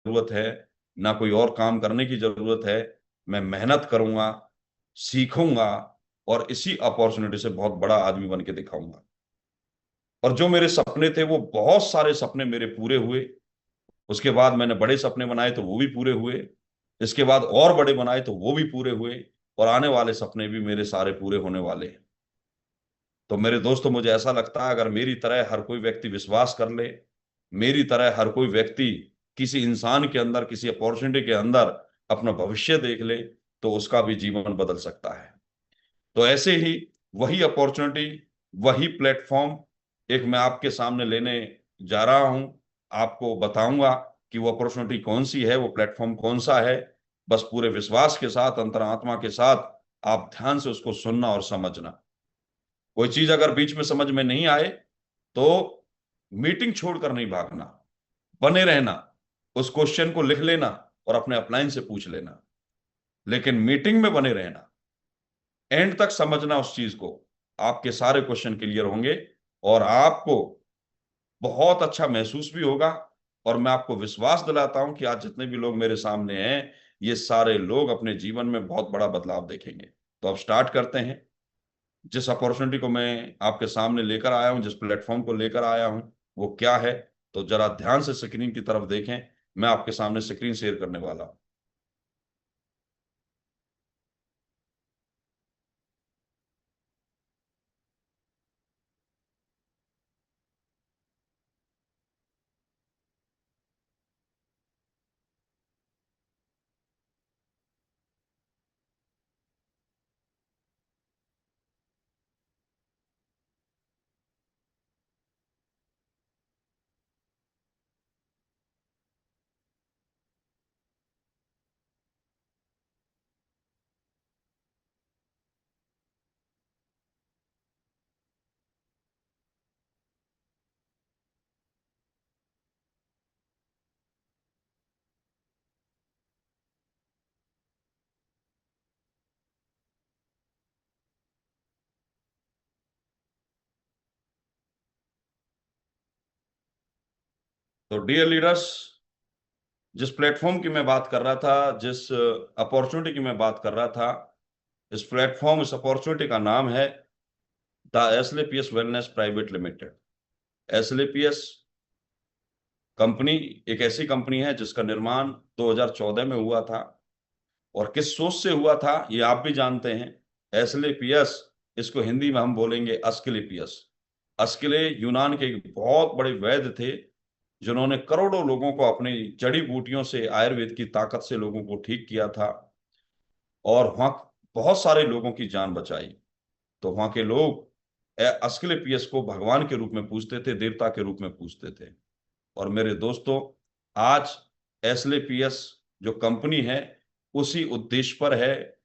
जरूरत है, ना कोई और काम करने की जरूरत है। मैं मेहनत करूंगा, सीखूंगा, और इसी अपॉर्चुनिटी से बहुत बड़ा आदमी बन के दिखाऊंगा। और जो मेरे सपने थे, वो बहुत सारे सपने मेरे पूरे हुए। उसके बाद मैंने बड़े सपने बनाए तो वो भी पूरे हुए। इसके बाद और बड़े बनाए तो वो भी पूरे हुए। और आने वाले सपने भी मेरे सारे पूरे होने वाले हैं। तो मेरे दोस्तों, मुझे ऐसा लगता है, अगर मेरी तरह हर कोई व्यक्ति विश्वास कर ले, मेरी तरह हर कोई व्यक्ति किसी इंसान के अंदर, किसी अपॉर्चुनिटी के अंदर अपना भविष्य देख ले, तो उसका भी जीवन बदल सकता है। तो ऐसे ही वही अपॉर्चुनिटी, वही प्लेटफॉर्म एक मैं आपके सामने लेने जा रहा हूं। आपको बताऊंगा कि वो अपॉर्चुनिटी कौन सी है, वो प्लेटफॉर्म कौन सा है। बस पूरे विश्वास के साथ, अंतरात्मा के साथ आप ध्यान से उसको सुनना और समझना। कोई चीज अगर बीच में समझ में नहीं आए तो मीटिंग छोड़कर नहीं भागना, बने रहना, उस क्वेश्चन को लिख लेना और अपने अपलाइन से पूछ लेना। लेकिन मीटिंग में बने रहना, एंड तक समझना उस चीज को। आपके सारे क्वेश्चन क्लियर होंगे और आपको बहुत अच्छा महसूस भी होगा। और मैं आपको विश्वास दिलाता हूं कि आज जितने भी लोग मेरे सामने हैं, ये सारे लोग अपने जीवन में बहुत बड़ा बदलाव देखेंगे। तो अब स्टार्ट करते हैं। जिस अपॉर्चुनिटी को मैं आपके सामने लेकर आया हूं, जिस प्लेटफॉर्म को लेकर आया हूं, वो क्या है, तो जरा ध्यान से स्क्रीन की तरफ देखें। मैं आपके सामने स्क्रीन शेयर करने वाला हूं। तो डियर लीडर्स, जिस प्लेटफॉर्म की मैं बात कर रहा था, जिस अपॉर्चुनिटी की मैं बात कर रहा था, इस प्लेटफॉर्म, इस अपॉर्चुनिटी का नाम है the SLPS wellness private limited. SLPS company एक ऐसी कंपनी है जिसका निर्माण 2014 में हुआ था। और किस सोच से हुआ था ये आप भी जानते हैं। एसलेपीएस, इसको हिंदी में हम बोलेंगे अस्क्लेपियस। अस्क्ले यूनान के एक बहुत बड़े वैद्य थे, जिन्होंने करोड़ों लोगों को अपनी जड़ी बूटियों से, आयुर्वेद की ताकत से लोगों को ठीक किया था। और वहां बहुत सारे लोगों की जान बचाई। तो वहां के लोग अस्क्लेपियस को भगवान के रूप में पूजते थे, देवता के रूप में पूजते थे। और मेरे दोस्तों, आज एसलेपीएस जो कंपनी है, उसी उद्देश्य पर है,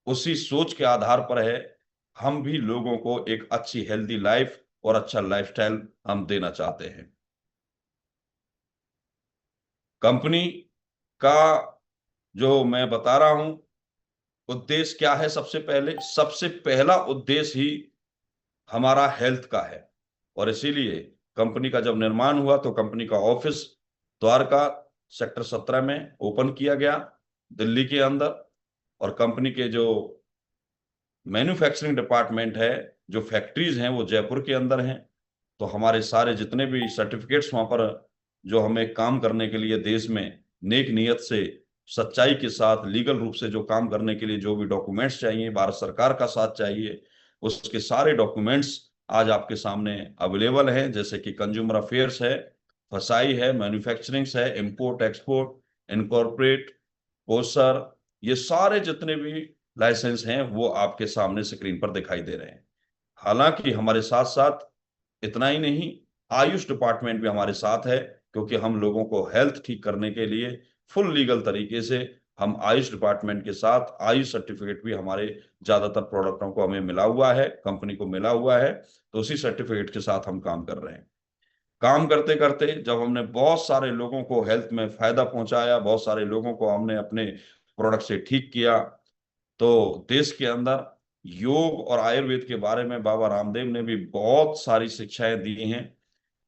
उसी सोच के आधार पर है। हम भी लोगों को एक अच्छी हेल्दी लाइफ और अच्छा लाइफस्टाइल हम देना चाहते हैं। कंपनी का जो मैं बता रहा हूं उद्देश्य क्या है, सबसे पहला उद्देश्य ही हमारा हेल्थ का है। और इसीलिए कंपनी का जब निर्माण हुआ तो कंपनी का ऑफिस द्वारका सेक्टर 17 में ओपन किया गया, दिल्ली के अंदर। और कंपनी के जो मैन्युफैक्चरिंग डिपार्टमेंट है, जो फैक्ट्रीज हैं, वो जयपुर के अंदर हैं। तो हमारे सारे जितने भी सर्टिफिकेट्स वहां पर, जो हमें काम करने के लिए देश में नेक नियत से, सच्चाई के साथ, लीगल रूप से जो काम करने के लिए जो भी डॉक्यूमेंट्स चाहिए, भारत सरकार का साथ चाहिए, उसके सारे डॉक्यूमेंट्स आज आपके सामने अवेलेबल हैं। जैसे कि कंज्यूमर अफेयर्स है, फसाई है, मैन्युफैक्चरिंग्स है, इंपोर्ट एक्सपोर्ट, इनकॉर्पोरेट, कोसर, ये सारे जितने भी लाइसेंस हैं वो आपके सामने स्क्रीन पर दिखाई दे रहे हैं। हालांकि हमारे साथ साथ इतना ही नहीं, आयुष डिपार्टमेंट भी हमारे साथ है, क्योंकि हम लोगों को हेल्थ ठीक करने के लिए फुल लीगल तरीके से, हम आयुष डिपार्टमेंट के साथ आयुष सर्टिफिकेट भी हमारे ज्यादातर प्रोडक्टों को हमें मिला हुआ है, कंपनी को मिला हुआ है। तो उसी सर्टिफिकेट के साथ हम काम कर रहे हैं। काम करते करते जब हमने बहुत सारे लोगों को हेल्थ में फायदा पहुंचाया, बहुत सारे लोगों को हमने अपने प्रोडक्ट से ठीक किया, तो देश के अंदर योग और आयुर्वेद के बारे में बाबा रामदेव ने भी बहुत सारी शिक्षाएं दी हैं।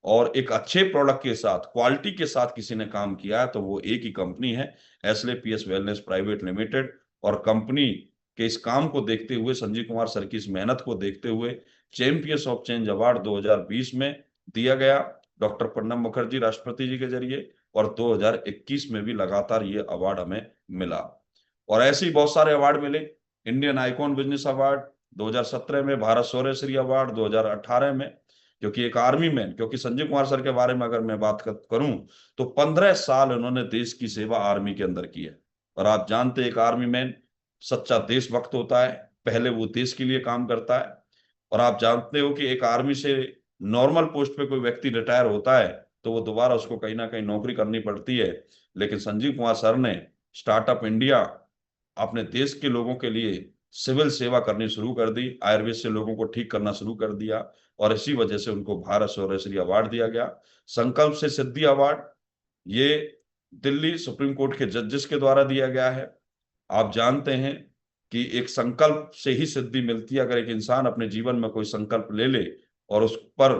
और एक अच्छे प्रोडक्ट के साथ, क्वालिटी के साथ किसी ने काम किया है तो वो एक ही कंपनी है, एसएलपीएस वेलनेस प्राइवेट लिमिटेड। और कंपनी के इस काम को देखते हुए, संजीव कुमार सर की इस मेहनत को देखते हुए, चैंपियंस ऑफ चेंज अवार्ड 2020 में दिया गया डॉक्टर प्रणब मुखर्जी राष्ट्रपति जी के जरिए, और 2021 में भी लगातार ये अवार्ड हमें मिला। और ऐसे ही बहुत सारे अवार्ड मिले। इंडियन आइकॉन बिजनेस अवार्ड 2017 में, भारत शौर्यश्री अवार्ड 2018 में, क्योंकि एक आर्मी मैन, क्योंकि संजीव कुमार सर के बारे में अगर मैं बात करूं तो 15 साल उन्होंने देश की सेवा आर्मी के अंदर की है। और आप जानते हैं एक आर्मी मैन सच्चा देशभक्त होता है, पहले वो देश के लिए काम करता है। और आप जानते हो कि एक आर्मी से नॉर्मल पोस्ट पे कोई व्यक्ति रिटायर होता है तो वो दोबारा उसको कहीं ना कहीं नौकरी करनी पड़ती है, लेकिन संजीव कुमार सर ने स्टार्टअप इंडिया, अपने देश के लोगों के लिए सिविल सेवा करनी शुरू कर दी, आयुर्वेद से लोगों को ठीक करना शुरू कर दिया, और इसी वजह से उनको भारत शौर्यश्री अवार्ड दिया गया। संकल्प से सिद्धि अवार्ड, ये दिल्ली सुप्रीम कोर्ट के जजेस के द्वारा दिया गया है। आप जानते हैं कि एक संकल्प से ही सिद्धि मिलती है। अगर एक इंसान अपने जीवन में कोई संकल्प ले ले और उस पर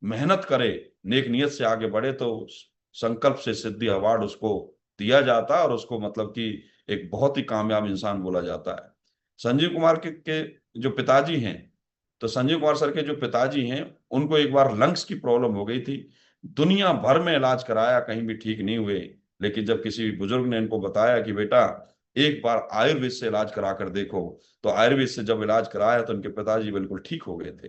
मेहनत करे, नेक नियत से आगे बढ़े, तो संकल्प से सिद्धि अवार्ड उसको दिया जाता है और उसको मतलब कि एक बहुत ही कामयाब इंसान बोला जाता है। संजीव कुमार के जो पिताजी हैं, तो संजीव कुमार सर के जो पिताजी हैं, उनको एक बार लंग्स की प्रॉब्लम हो गई थी। दुनिया भर में इलाज कराया, कहीं भी ठीक नहीं हुए। लेकिन जब किसी बुजुर्ग ने इनको बताया कि बेटा एक बार आयुर्वेद से इलाज करा कर देखो, तो आयुर्वेद से जब इलाज कराया तो उनके पिताजी बिल्कुल ठीक हो गए थे।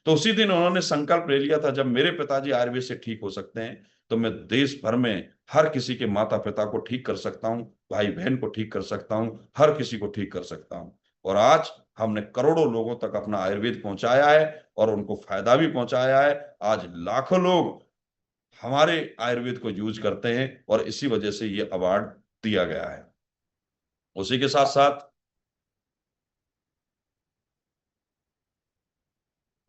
तो उसी दिन उन्होंने संकल्प ले लिया था, जब मेरे पिताजी आयुर्वेद से ठीक हो सकते हैं तो मैं देश भर में हर किसी के माता पिता को ठीक कर सकता हूँ, भाई बहन को ठीक कर सकता हूँ, हर किसी को ठीक कर सकता हूँ। और आज हमने करोड़ों लोगों तक अपना आयुर्वेद पहुंचाया है और उनको फायदा भी पहुंचाया है। आज लाखों लोग हमारे आयुर्वेद को यूज करते हैं और इसी वजह से ये अवार्ड दिया गया है। उसी के साथ साथ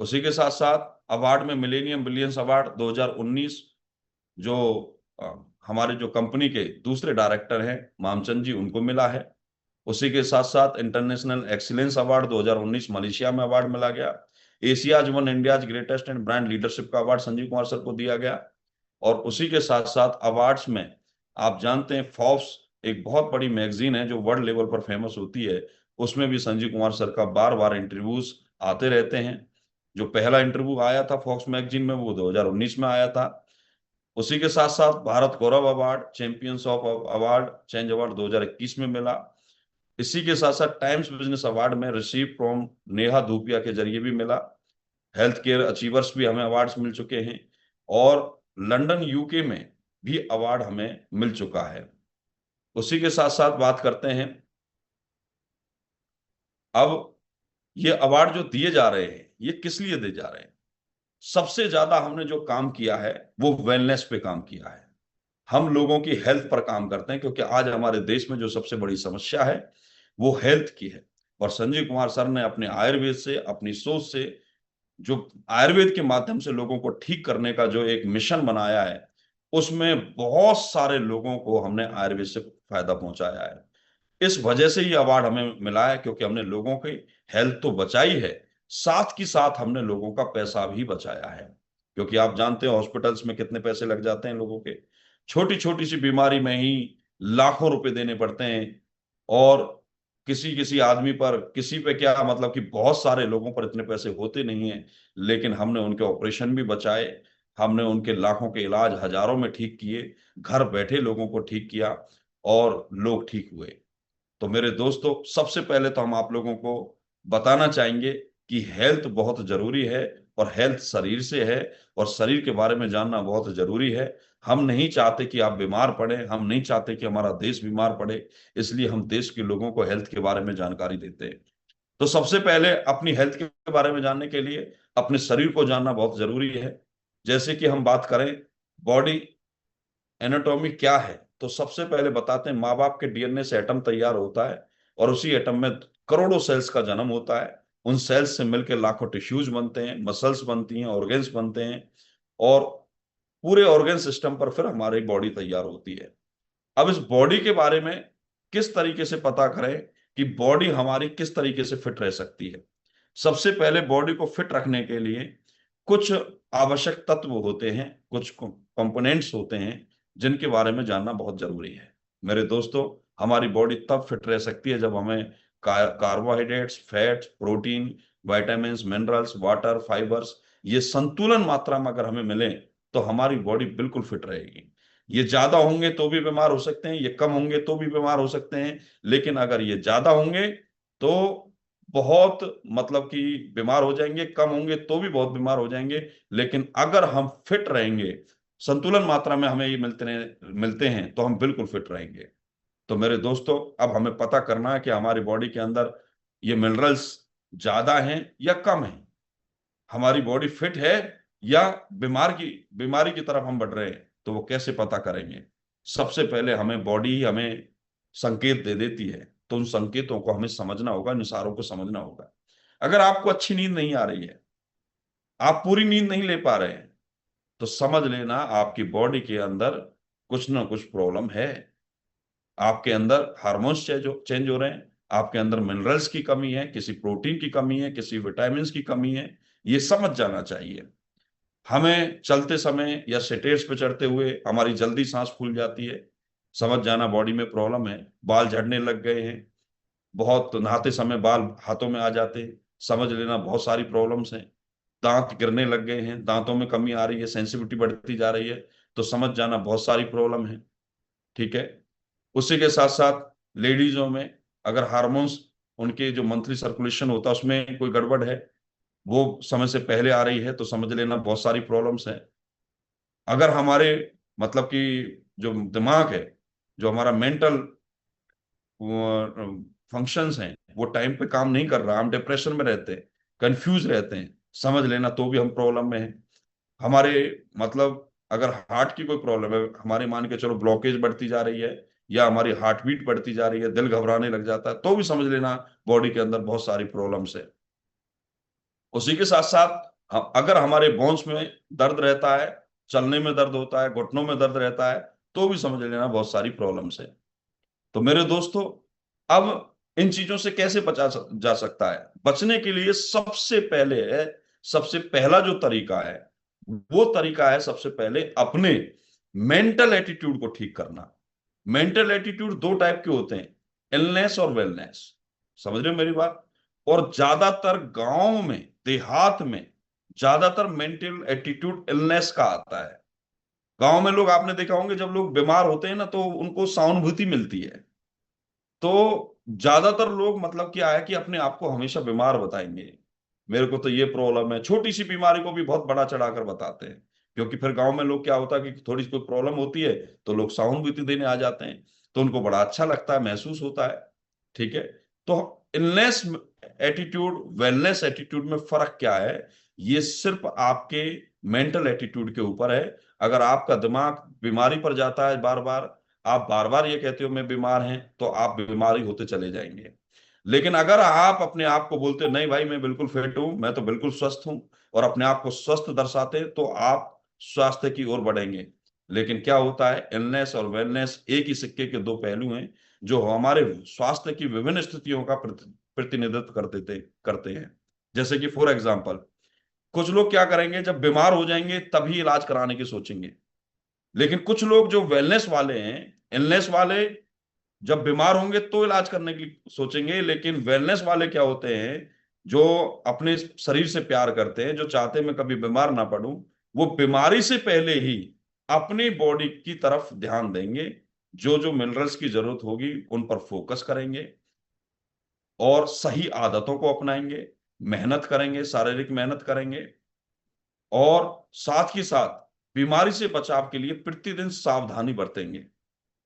उसी के साथ साथ अवार्ड में मिलेनियम बिलियंस अवार्ड 2019, जो अ, हमारे जो कंपनी के दूसरे डायरेक्टर हैं मामचंद जी, उनको मिला है। उसी के साथ साथ इंटरनेशनल एक्सीलेंस अवार्ड 2019 मलेशिया में अवार्ड मिला गया। Asia's one India's greatest and brand leadership का अवार्ड संजीव कुमार सर को दिया गया। और उसी के साथ साथ अवार्ड्स में आप जानते हैं फोर्ब्स एक बहुत बड़ी मैगजीन है जो वर्ल्ड लेवल पर फेमस होती है, उसमें भी संजीव कुमार सर का बार बार इंटरव्यूज आते रहते हैं। जो पहला इंटरव्यू आया था फोर्ब्स मैगजीन में वो 2019 में आया था। उसी के साथ साथ Bharat Gaurav award, champions of award, change award 2021 में मिला। इसी के साथ साथ टाइम्स बिजनेस अवार्ड में रिसीव फ्रॉम नेहा धूपिया के जरिए भी मिला। हेल्थ केयर अचीवर्स भी हमें अवार्ड्स मिल चुके हैं, और लंदन यूके में भी अवार्ड हमें मिल चुका है। उसी के साथ साथ बात करते हैं, अब ये अवार्ड जो दिए जा रहे हैं ये किस लिए दिए जा रहे हैं। सबसे ज्यादा हमने जो काम किया है वो वेलनेस पे काम किया है। हम लोगों की हेल्थ पर काम करते हैं, क्योंकि आज हमारे देश में जो सबसे बड़ी समस्या है वो हेल्थ की है। और संजीव कुमार सर ने अपने आयुर्वेद से, अपनी सोच से, जो आयुर्वेद के माध्यम से लोगों को ठीक करने का जो एक मिशन बनाया है, उसमें बहुत सारे लोगों को हमने आयुर्वेद से फायदा पहुंचाया है। इस वजह से ये अवार्ड हमें मिला है, क्योंकि हमने लोगों की हेल्थ तो बचाई है, साथ ही साथ हमने लोगों का पैसा भी बचाया है। क्योंकि आप जानते हैं हॉस्पिटल्स में कितने पैसे लग जाते हैं लोगों के, छोटी छोटी सी बीमारी में ही लाखों रुपए देने पड़ते हैं। और किसी किसी आदमी पर, किसी पे क्या मतलब कि बहुत सारे लोगों पर इतने पैसे होते नहीं हैं, लेकिन हमने उनके ऑपरेशन भी बचाए, हमने उनके लाखों के इलाज हजारों में ठीक किए, घर बैठे लोगों को ठीक किया, और लोग ठीक हुए। तो मेरे दोस्तों, सबसे पहले तो हम आप लोगों को बताना चाहेंगे कि हेल्थ बहुत जरूरी है, और हेल्थ शरीर से है, और शरीर के बारे में जानना बहुत जरूरी है। हम नहीं चाहते कि आप बीमार पड़े, हम नहीं चाहते कि हमारा देश बीमार पड़े, इसलिए हम देश के लोगों को हेल्थ के बारे में जानकारी देते हैं। तो सबसे पहले अपनी हेल्थ के बारे में जानने के लिए अपने शरीर को जानना बहुत जरूरी है। जैसे कि हम बात करें बॉडी एनाटॉमी क्या है, तो सबसे पहले बताते हैं, माँ बाप के डीएनए से एटम तैयार होता है, और उसी एटम में करोड़ों सेल्स का जन्म होता है। उन सेल्स से मिलकर लाखों टिश्यूज बनते हैं, मसल्स बनती हैं, ऑर्गन्स बनते हैं, और पूरे ऑर्गन सिस्टम पर फिर हमारी बॉडी तैयार होती है। अब इस बॉडी के बारे में किस तरीके से पता करें कि बॉडी हमारी किस तरीके से फिट रह सकती है। सबसे पहले बॉडी को फिट रखने के लिए कुछ आवश्यक तत्व होते हैं, कुछ कंपोनेंट्स होते हैं जिनके बारे में जानना बहुत जरूरी है। मेरे दोस्तों, हमारी बॉडी तब फिट रह सकती है जब हमें carbohydrates, fats, protein, vitamins, minerals, water, fibres, ये संतुलन मात्रा में अगर हमें मिले तो हमारी बॉडी बिल्कुल फिट रहेगी। ये ज्यादा होंगे तो भी बीमार हो सकते हैं, ये कम होंगे तो भी बीमार हो सकते हैं, लेकिन अगर ये ज्यादा होंगे तो बहुत मतलब कि बीमार हो जाएंगे, कम होंगे तो भी बहुत बीमार हो जाएंगे। लेकिन अगर हम फिट रहेंगे, संतुलन मात्रा में हमें ये मिलते हैं तो हम बिल्कुल फिट रहेंगे। तो मेरे दोस्तों, अब हमें पता करना है कि हमारी बॉडी के अंदर ये मिनरल्स ज्यादा हैं या कम हैं, हमारी बॉडी फिट है या बीमारी की तरफ हम बढ़ रहे हैं। तो वो कैसे पता करेंगे? सबसे पहले हमें बॉडी ही हमें संकेत दे देती है, तो उन संकेतों को हमें समझना होगा, इन इशारों को समझना होगा। अगर आपको अच्छी नींद नहीं आ रही है, आप पूरी नींद नहीं ले पा रहे हैं, तो समझ लेना आपकी बॉडी के अंदर कुछ ना कुछ प्रॉब्लम है। आपके अंदर हार्मोन्स चेंज हो रहे हैं, आपके अंदर मिनरल्स की कमी है, किसी प्रोटीन की कमी है, किसी विटामिन की कमी है। ये समझ जाना चाहिए। हमें चलते समय या स्टेयर्स पे चढ़ते हुए हमारी जल्दी सांस फूल जाती है, समझ जाना बॉडी में प्रॉब्लम है। बाल झड़ने लग गए हैं, बहुत नहाते समय बाल हाथों में आ जाते हैं, समझ लेना बहुत सारी प्रॉब्लम्स हैं। दांत गिरने लग गए हैं, दांतों में कमी आ रही है, सेंसिटिविटी बढ़ती जा रही है, तो समझ जाना बहुत सारी प्रॉब्लम है। ठीक है। उसी के साथ साथ लेडीजों में अगर हार्मोन्स, उनके जो मंथली सर्कुलेशन होता है उसमें कोई गड़बड़ है, वो समय से पहले आ रही है, तो समझ लेना बहुत सारी प्रॉब्लम्स है। अगर हमारे मतलब कि जो दिमाग है, जो हमारा मेंटल फंक्शंस हैं, वो टाइम पे काम नहीं कर रहा, हम डिप्रेशन में रहते हैं, कंफ्यूज रहते हैं, समझ लेना तो भी हम प्रॉब्लम में हैं। हमारे मतलब अगर हार्ट की कोई प्रॉब्लम है, हमारे मान के चलो ब्लॉकेज बढ़ती जा रही है, या हमारी हार्ट बीट बढ़ती जा रही है, दिल घबराने लग जाता है, तो भी समझ लेना बॉडी के अंदर बहुत सारी प्रॉब्लम्स है। उसी के साथ साथ अगर हमारे बोन्स में दर्द रहता है, चलने में दर्द होता है, घुटनों में दर्द रहता है, तो भी समझ लेना बहुत सारी प्रॉब्लम्स है। तो मेरे दोस्तों, अब इन चीजों से कैसे जा सकता है? बचने के लिए सबसे पहला जो तरीका है, वो तरीका है सबसे पहले अपने मेंटल एटीट्यूड को ठीक करना। मेंटल एटीट्यूड दो टाइप के होते हैं, इलनेस और वेलनेस। समझ रहे हो मेरी बात? और ज्यादातर गांव में, देहात में ज्यादातर मेंटल एटीट्यूड इलनेस का आता है। गांव में लोग, आपने देखा होंगे, जब लोग बीमार होते हैं ना तो उनको सहानुभूति मिलती है। तो ज्यादातर लोग मतलब क्या है कि अपने आप को हमेशा बीमार बताएंगे, मेरे को तो ये प्रॉब्लम है, छोटी सी बीमारी को भी बहुत बड़ा चढ़ाकर बताते हैं। क्योंकि फिर गांव में लोग क्या होता है कि थोड़ी सी कोई प्रॉब्लम होती है तो लोग सहानुभूति देने आ जाते हैं, तो उनको बड़ा अच्छा लगता है, महसूस होता है। ठीक है। तो इलनेस एटीट्यूड, वेलनेस एटीट्यूड में फर्क क्या है? ये सिर्फ आपके मेंटल एटीट्यूड के ऊपर है। अगर आपका दिमाग बीमारी पर जाता है बार बार, आप बार बार ये कहते हो मैं बीमार हैं, तो आप बीमारी होते चले जाएंगे। लेकिन अगर आप अपने आप को बोलते नहीं भाई मैं बिल्कुल फिट हूं, मैं तो बिल्कुल स्वस्थ हूं, और अपने आप को स्वस्थ दर्शाते हैं, तो आप स्वास्थ्य की ओर बढ़ेंगे। लेकिन क्या होता है, इलनेस और वेलनेस एक ही सिक्के के दो पहलू हैं, जो हमारे स्वास्थ्य की विभिन्न स्थितियों का प्रतिनिधित्व करते हैं। जैसे कि फॉर एग्जाम्पल, कुछ लोग क्या करेंगे, जब बीमार हो जाएंगे तभी इलाज कराने की सोचेंगे। लेकिन कुछ लोग जो वेलनेस वाले हैं, इलनेस वाले, जब बीमार होंगे तो इलाज करने की सोचेंगे। लेकिन वेलनेस वाले क्या होते हैं, जो अपने शरीर से प्यार करते हैं, जो चाहते हैं मैं कभी बीमार ना पड़ूं, वो बीमारी से पहले ही अपनी बॉडी की तरफ ध्यान देंगे, जो जो मिनरल्स की जरूरत होगी उन पर फोकस करेंगे, और सही आदतों को अपनाएंगे, मेहनत करेंगे, शारीरिक मेहनत करेंगे, और साथ ही साथ बीमारी से बचाव के लिए प्रतिदिन सावधानी बरतेंगे।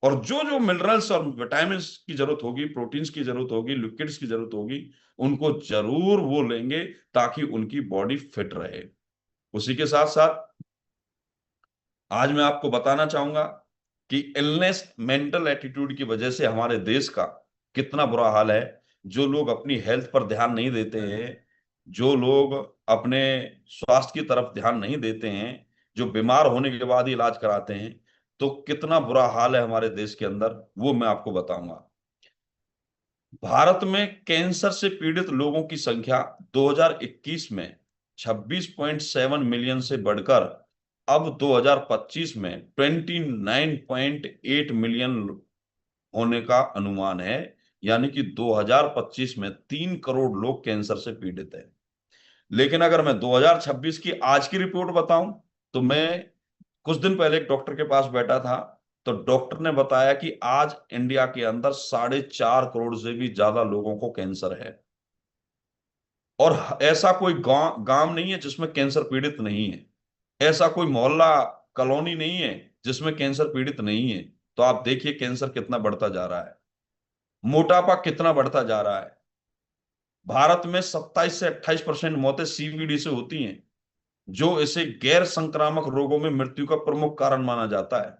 और जो जो मिनरल्स और विटामिन की जरूरत होगी, प्रोटीन्स की जरूरत होगी, लिक्विड्स की जरूरत होगी, उनको जरूर वो लेंगे, ताकि उनकी बॉडी फिट रहे। उसी के साथ साथ आज मैं आपको बताना चाहूंगा कि इलनेस, मेंटल एटीट्यूड की वजह से हमारे देश का कितना बुरा हाल है। जो लोग अपनी हेल्थ पर ध्यान नहीं देते हैं, जो लोग अपने स्वास्थ्य की तरफ ध्यान नहीं देते हैं, जो बीमार होने के बाद ही इलाज कराते हैं, तो कितना बुरा हाल है हमारे देश के अंदर, वो मैं आपको बताऊंगा। भारत में कैंसर से पीड़ित लोगों की संख्या 2021 में 26.7 मिलियन से बढ़कर अब 2025 में 29.8 मिलियन होने का अनुमान है। यानी कि 2025 में 3 करोड़ लोग कैंसर से पीड़ित हैं। लेकिन अगर मैं 2026 की आज की रिपोर्ट बताऊं, तो मैं कुछ दिन पहले एक डॉक्टर के पास बैठा था, तो डॉक्टर ने बताया कि आज इंडिया के अंदर 4.5 करोड़ से भी ज्यादा लोगों को कैंसर है। और ऐसा कोई गांव गांव नहीं है जिसमें कैंसर पीड़ित नहीं है। ऐसा कोई मोहल्ला, कॉलोनी नहीं है जिसमें कैंसर पीड़ित नहीं है। तो आप देखिए कैंसर कितना बढ़ता जा रहा है, मोटापा कितना बढ़ता जा रहा है। भारत में 27 से 28% मौतें सीवीडी से होती हैं, जो इसे गैर संक्रामक रोगों में मृत्यु का प्रमुख कारण माना जाता है।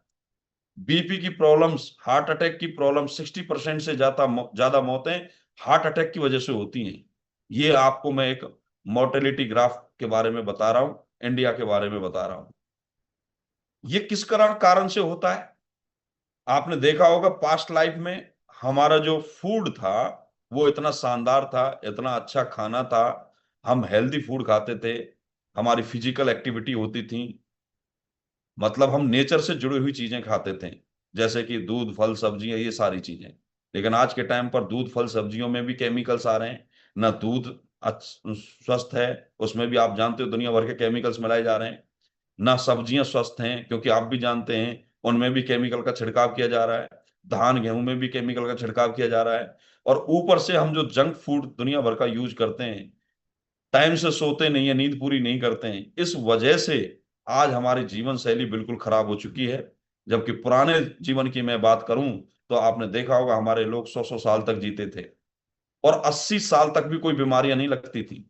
बीपी की प्रॉब्लम्स, हार्ट अटैक की प्रॉब्लम, 60% से ज्यादा मौतें हार्ट अटैक की वजह से होती हैं। ये आपको मैं एक मोर्टेलिटी ग्राफ के बारे में बता रहा हूं, इंडिया के बारे में बता रहा हूं। ये किस कारण से होता है? आपने देखा होगा पास्ट लाइफ में हमारा जो फूड था वो इतना शानदार था, इतना अच्छा खाना था, हम हेल्दी फूड खाते थे, हमारी फिजिकल एक्टिविटी होती थी, मतलब हम नेचर से जुड़ी हुई चीजें खाते थे, जैसे कि दूध, फल, सब्जियां, ये सारी चीजें। लेकिन आज के टाइम पर दूध, फल, सब्जियों में भी केमिकल्स आ रहे हैं। ना दूध स्वस्थ है, उसमें भी आप जानते हो दुनिया भर के केमिकल्स मिलाए जा रहे हैं। ना सब्जियां स्वस्थ हैं, क्योंकि आप भी जानते हैं उनमें भी केमिकल का छिड़काव किया जा रहा है। धान, गेहूं में भी केमिकल का छिड़काव किया जा रहा है। और ऊपर से हम जो जंक फूड दुनिया भर का यूज करते हैं, टाइम से सोते नहीं है, नींद पूरी नहीं करते हैं, इस वजह से आज हमारी जीवन शैली बिल्कुल खराब हो चुकी है। जबकि पुराने जीवन की मैं बात करूं, तो आपने देखा होगा हमारे लोग 100-100 साल तक जीते थे, और 80 साल तक भी कोई बीमारियां नहीं लगती थी,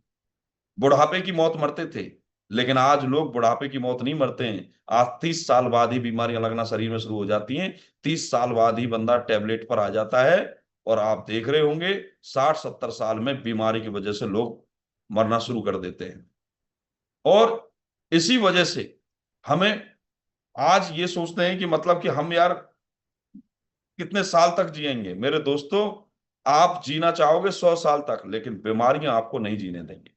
बुढ़ापे की मौत मरते थे। लेकिन आज लोग बुढ़ापे की मौत नहीं मरते हैं, आज 30 साल बाद ही बीमारियां लगना शरीर में शुरू हो जाती हैं। 30 साल बाद ही बंदा टैबलेट पर आ जाता है। और आप देख रहे होंगे 60-70 साल में बीमारी की वजह से लोग मरना शुरू कर देते हैं। और इसी वजह से हमें आज ये सोचते हैं कि मतलब कि हम यार कितने साल तक जिएंगे। मेरे दोस्तों, आप जीना चाहोगे 100 साल तक, लेकिन बीमारियां आपको नहीं जीने देंगे।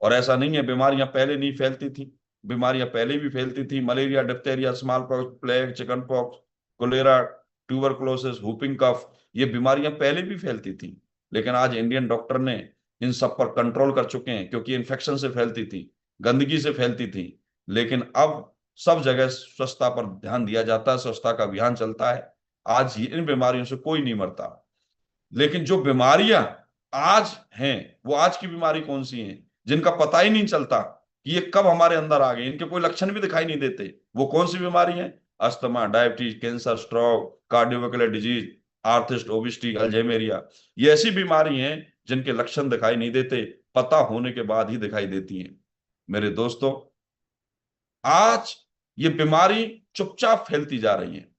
और ऐसा नहीं है बीमारियां पहले नहीं फैलती थी, बीमारियां पहले भी फैलती थी। Malaria, diphtheria, smallpox, plague, chickenpox, cholera, tuberculosis, whooping cough, ये बीमारियां पहले भी फैलती थी। लेकिन आज इंडियन डॉक्टर ने इन सब पर कंट्रोल कर चुके हैं, क्योंकि इन्फेक्शन से फैलती थी, गंदगी से फैलती थी। लेकिन अब सब जगह स्वच्छता पर ध्यान दिया जाता है, स्वच्छता का अभियान चलता है। आज इन बीमारियों से कोई नहीं मरता। लेकिन जो बीमारियां आज हैं, वो आज की बीमारी कौन सी हैं जिनका पता ही नहीं चलता कि ये कब हमारे अंदर आ गए, इनके कोई लक्षण भी दिखाई नहीं देते, वो कौन सी बीमारी है? Asthma, diabetes, cancer, stroke, cardiovascular disease, arthritis, obesity, alzheimer's, ये ऐसी बीमारी हैं जिनके लक्षण दिखाई नहीं देते, पता होने के बाद ही दिखाई देती हैं। मेरे दोस्तों, आज ये बीमारी चुपचाप फैलती जा रही है।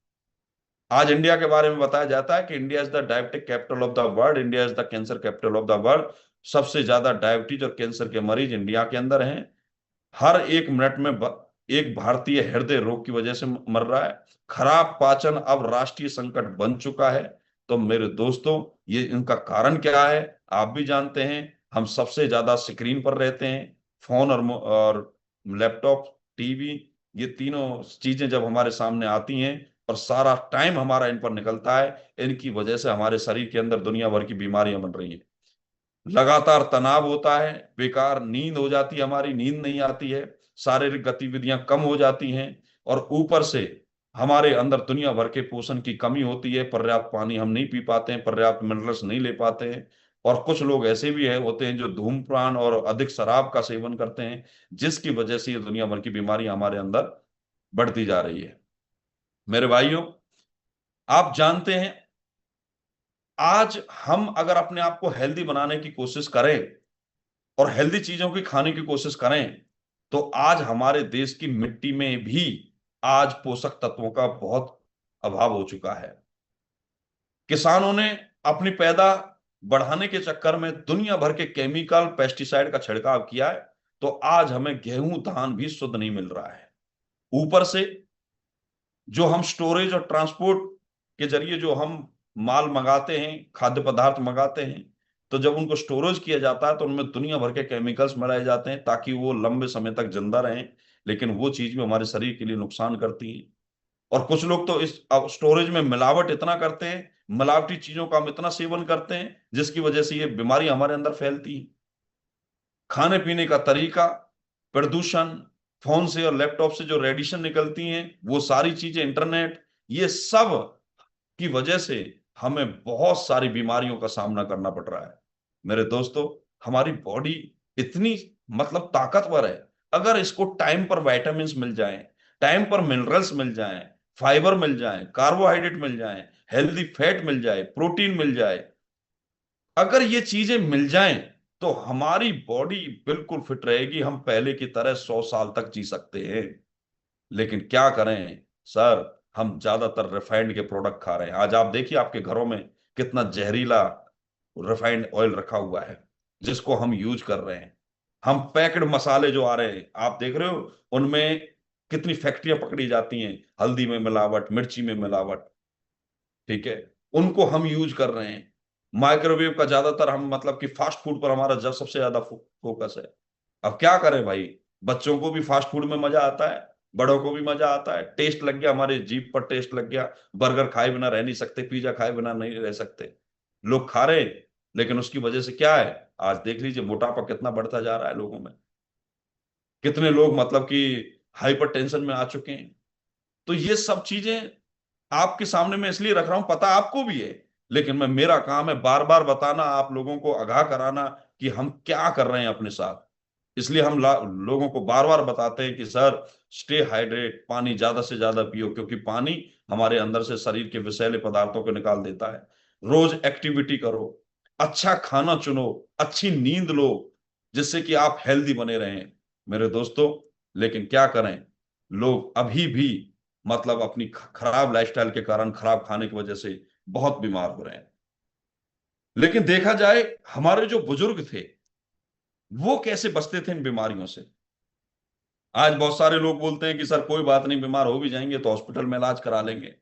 आज इंडिया के बारे में बताया जाता है कि India is the diabetic capital of the world, India is the cancer capital of the world. सबसे ज्यादा डायबिटीज और कैंसर के मरीज इंडिया के अंदर हैं। हर 1 मिनट में एक भारतीय हृदय रोग की वजह से मर रहा है। खराब पाचन अब राष्ट्रीय संकट बन चुका है। तो मेरे दोस्तों, ये इनका कारण क्या है? आप भी जानते हैं, हम सबसे ज्यादा स्क्रीन पर रहते हैं। फोन और लैपटॉप, टीवी, ये तीनों चीजें जब हमारे सामने आती हैं और सारा टाइम हमारा इन पर निकलता है, इनकी वजह से हमारे शरीर के अंदर दुनिया भर की बीमारियां बन रही हैं। लगातार तनाव होता है, बेकार नींद हो जाती है, हमारी नींद नहीं आती है, शारीरिक गतिविधियां कम हो जाती हैं। और ऊपर से हमारे अंदर दुनिया भर के पोषण की कमी होती है, पर्याप्त पानी हम नहीं पी पाते हैं, पर्याप्त मिनरल्स नहीं ले पाते हैं। और कुछ लोग ऐसे भी है होते हैं जो धूम्रपान और अधिक शराब का सेवन करते हैं, जिसकी वजह से ये दुनिया भर की बीमारियां हमारे अंदर बढ़ती जा रही है। मेरे भाइयों, आप जानते हैं, आज हम अगर अपने आप को हेल्दी बनाने की कोशिश करें और हेल्दी चीजों की खाने की कोशिश करें, तो आज हमारे देश की मिट्टी में भी आज पोषक तत्वों का बहुत अभाव हो चुका है। किसानों ने अपनी पैदा बढ़ाने के चक्कर में दुनिया भर के केमिकल, पेस्टिसाइड का छिड़काव किया है, तो आज हमें गेहूं, धान भी शुद्ध नहीं मिल रहा है। ऊपर से जो हम स्टोरेज और ट्रांसपोर्ट के जरिए जो हम माल मंगाते हैं, खाद्य पदार्थ मंगाते हैं, तो जब उनको स्टोरेज किया जाता है तो उनमें दुनिया भर के केमिकल्स मिलाए जाते हैं ताकि वो लंबे समय तक जिंदा रहें, लेकिन वो चीज भी हमारे शरीर के लिए नुकसान करती है। और कुछ लोग तो इस स्टोरेज में मिलावट इतना करते हैं, मिलावटी चीजों का हम इतना सेवन करते हैं जिसकी वजह से ये बीमारी हमारे अंदर फैलती है। खाने पीने का तरीका, प्रदूषण, फोन से और लैपटॉप से जो रेडिएशन निकलती हैं, वो सारी चीजें, इंटरनेट, ये सब की वजह से हमें बहुत सारी बीमारियों का सामना करना पड़ रहा है। मेरे दोस्तों, हमारी बॉडी इतनी ताकतवर है, अगर इसको टाइम पर विटामिन्स मिल जाएं, टाइम पर मिनरल्स मिल जाएं, फाइबर मिल जाएं, कार्बोहाइड्रेट मिल जाएं, हेल्दी फैट मिल जाए, प्रोटीन मिल जाए, अगर ये चीजें मिल जाएं तो हमारी बॉडी बिल्कुल फिट रहेगी, हम पहले की तरह 100 साल तक जी सकते हैं। लेकिन क्या करें सर, हम ज्यादातर रिफाइंड के प्रोडक्ट खा रहे हैं। आज आप देखिए आपके घरों में कितना जहरीला रिफाइंड ऑयल रखा हुआ है जिसको हम यूज कर रहे हैं। हम पैक्ड मसाले जो आ रहे हैं आप देख रहे हो, उनमें कितनी फैक्ट्रियां पकड़ी जाती हैं, हल्दी में मिलावट, मिर्ची में मिलावट, ठीक है, उनको हम यूज कर रहे हैं। माइक्रोवेव का ज्यादातर हम कि फास्ट फूड पर हमारा जब सबसे ज्यादा फोकस है। अब क्या करें भाई, बच्चों को भी फास्ट फूड में मजा आता है, बड़ों को भी मजा आता है, टेस्ट लग गया, हमारे जीभ पर टेस्ट लग गया। बर्गर खाए बिना रह नहीं सकते, पिज्जा खाए बिना नहीं रह सकते, लोग खा रहे हैं। लेकिन उसकी वजह से क्या है, आज देख लीजिए मोटापा कितना बढ़ता जा रहा है लोगों में, कितने लोग कि हाइपर टेंशन में आ चुके हैं। तो ये सब चीजें आपके सामने मैं इसलिए रख रहा हूं, पता आपको भी है, लेकिन मेरा काम है बार बार बताना, आप लोगों को आगाह कराना कि हम क्या कर रहे हैं अपने साथ। इसलिए हम लोगों को बार बार बताते हैं कि सर, स्टे हाइड्रेट, पानी ज्यादा से ज्यादा पियो, क्योंकि पानी हमारे अंदर से शरीर के विषैले पदार्थों को निकाल देता है। रोज एक्टिविटी करो, अच्छा खाना चुनो, अच्छी नींद लो, जिससे कि आप हेल्दी बने रहें मेरे दोस्तों। लेकिन क्या करें, लोग अभी भी अपनी खराब लाइफस्टाइल के कारण, खराब खाने की वजह से बहुत बीमार हो रहे हैं। लेकिन देखा जाए, हमारे जो बुजुर्ग थे वो कैसे बचते थे इन बीमारियों से। आज बहुत सारे लोग बोलते हैं कि सर कोई बात नहीं, बीमार हो भी जाएंगे तो हॉस्पिटल में इलाज करा लेंगे।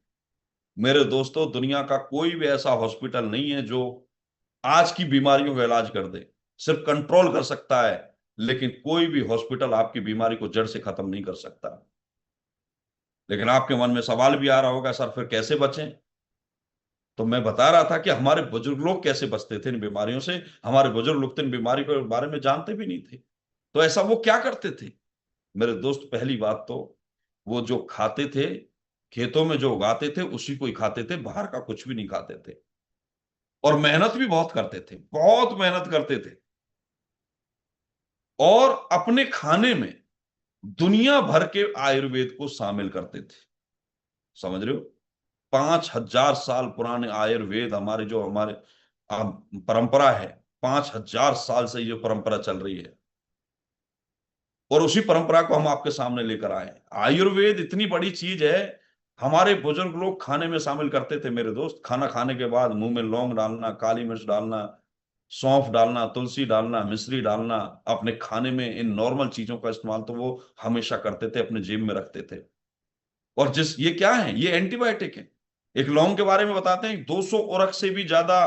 मेरे दोस्तों, दुनिया का कोई भी ऐसा हॉस्पिटल नहीं है जो आज की बीमारियों का इलाज कर दे। सिर्फ कंट्रोल कर सकता है, लेकिन कोई भी हॉस्पिटल आपकी बीमारी को जड़ से खत्म नहीं कर सकता। लेकिन आपके मन में सवाल भी आ रहा होगा, सर फिर कैसे बचें। तो मैं बता रहा था कि हमारे बुजुर्ग लोग कैसे बचते थे इन बीमारियों से। हमारे बुजुर्ग लोग तो इन बीमारी के बारे में जानते भी नहीं थे, तो ऐसा वो क्या करते थे मेरे दोस्त। पहली बात तो वो जो खाते थे, खेतों में जो उगाते थे उसी को ही खाते थे, बाहर का कुछ भी नहीं खाते थे। और मेहनत भी बहुत करते थे, बहुत मेहनत करते थे, और अपने खाने में दुनिया भर के आयुर्वेद को शामिल करते थे। समझ रहे हो, 5,000 साल पुराने आयुर्वेद, हमारे जो हमारे परंपरा है, 5,000 साल से ये परंपरा चल रही है, और उसी परंपरा को हम आपके सामने लेकर आए हैं। आयुर्वेद इतनी बड़ी चीज है, हमारे बुजुर्ग लोग खाने में शामिल करते थे मेरे दोस्त। खाना खाने के बाद मुंह में लौंग डालना, काली मिर्च डालना, सौंफ डालना, तुलसी डालना, मिश्री डालना, अपने खाने में इन नॉर्मल चीजों का इस्तेमाल तो वो हमेशा करते थे, अपने जेब में रखते थे। और ये क्या है, ये एंटीबायोटिक है। एक लौंग के बारे में बताते हैं, 200 औरक से भी ज्यादा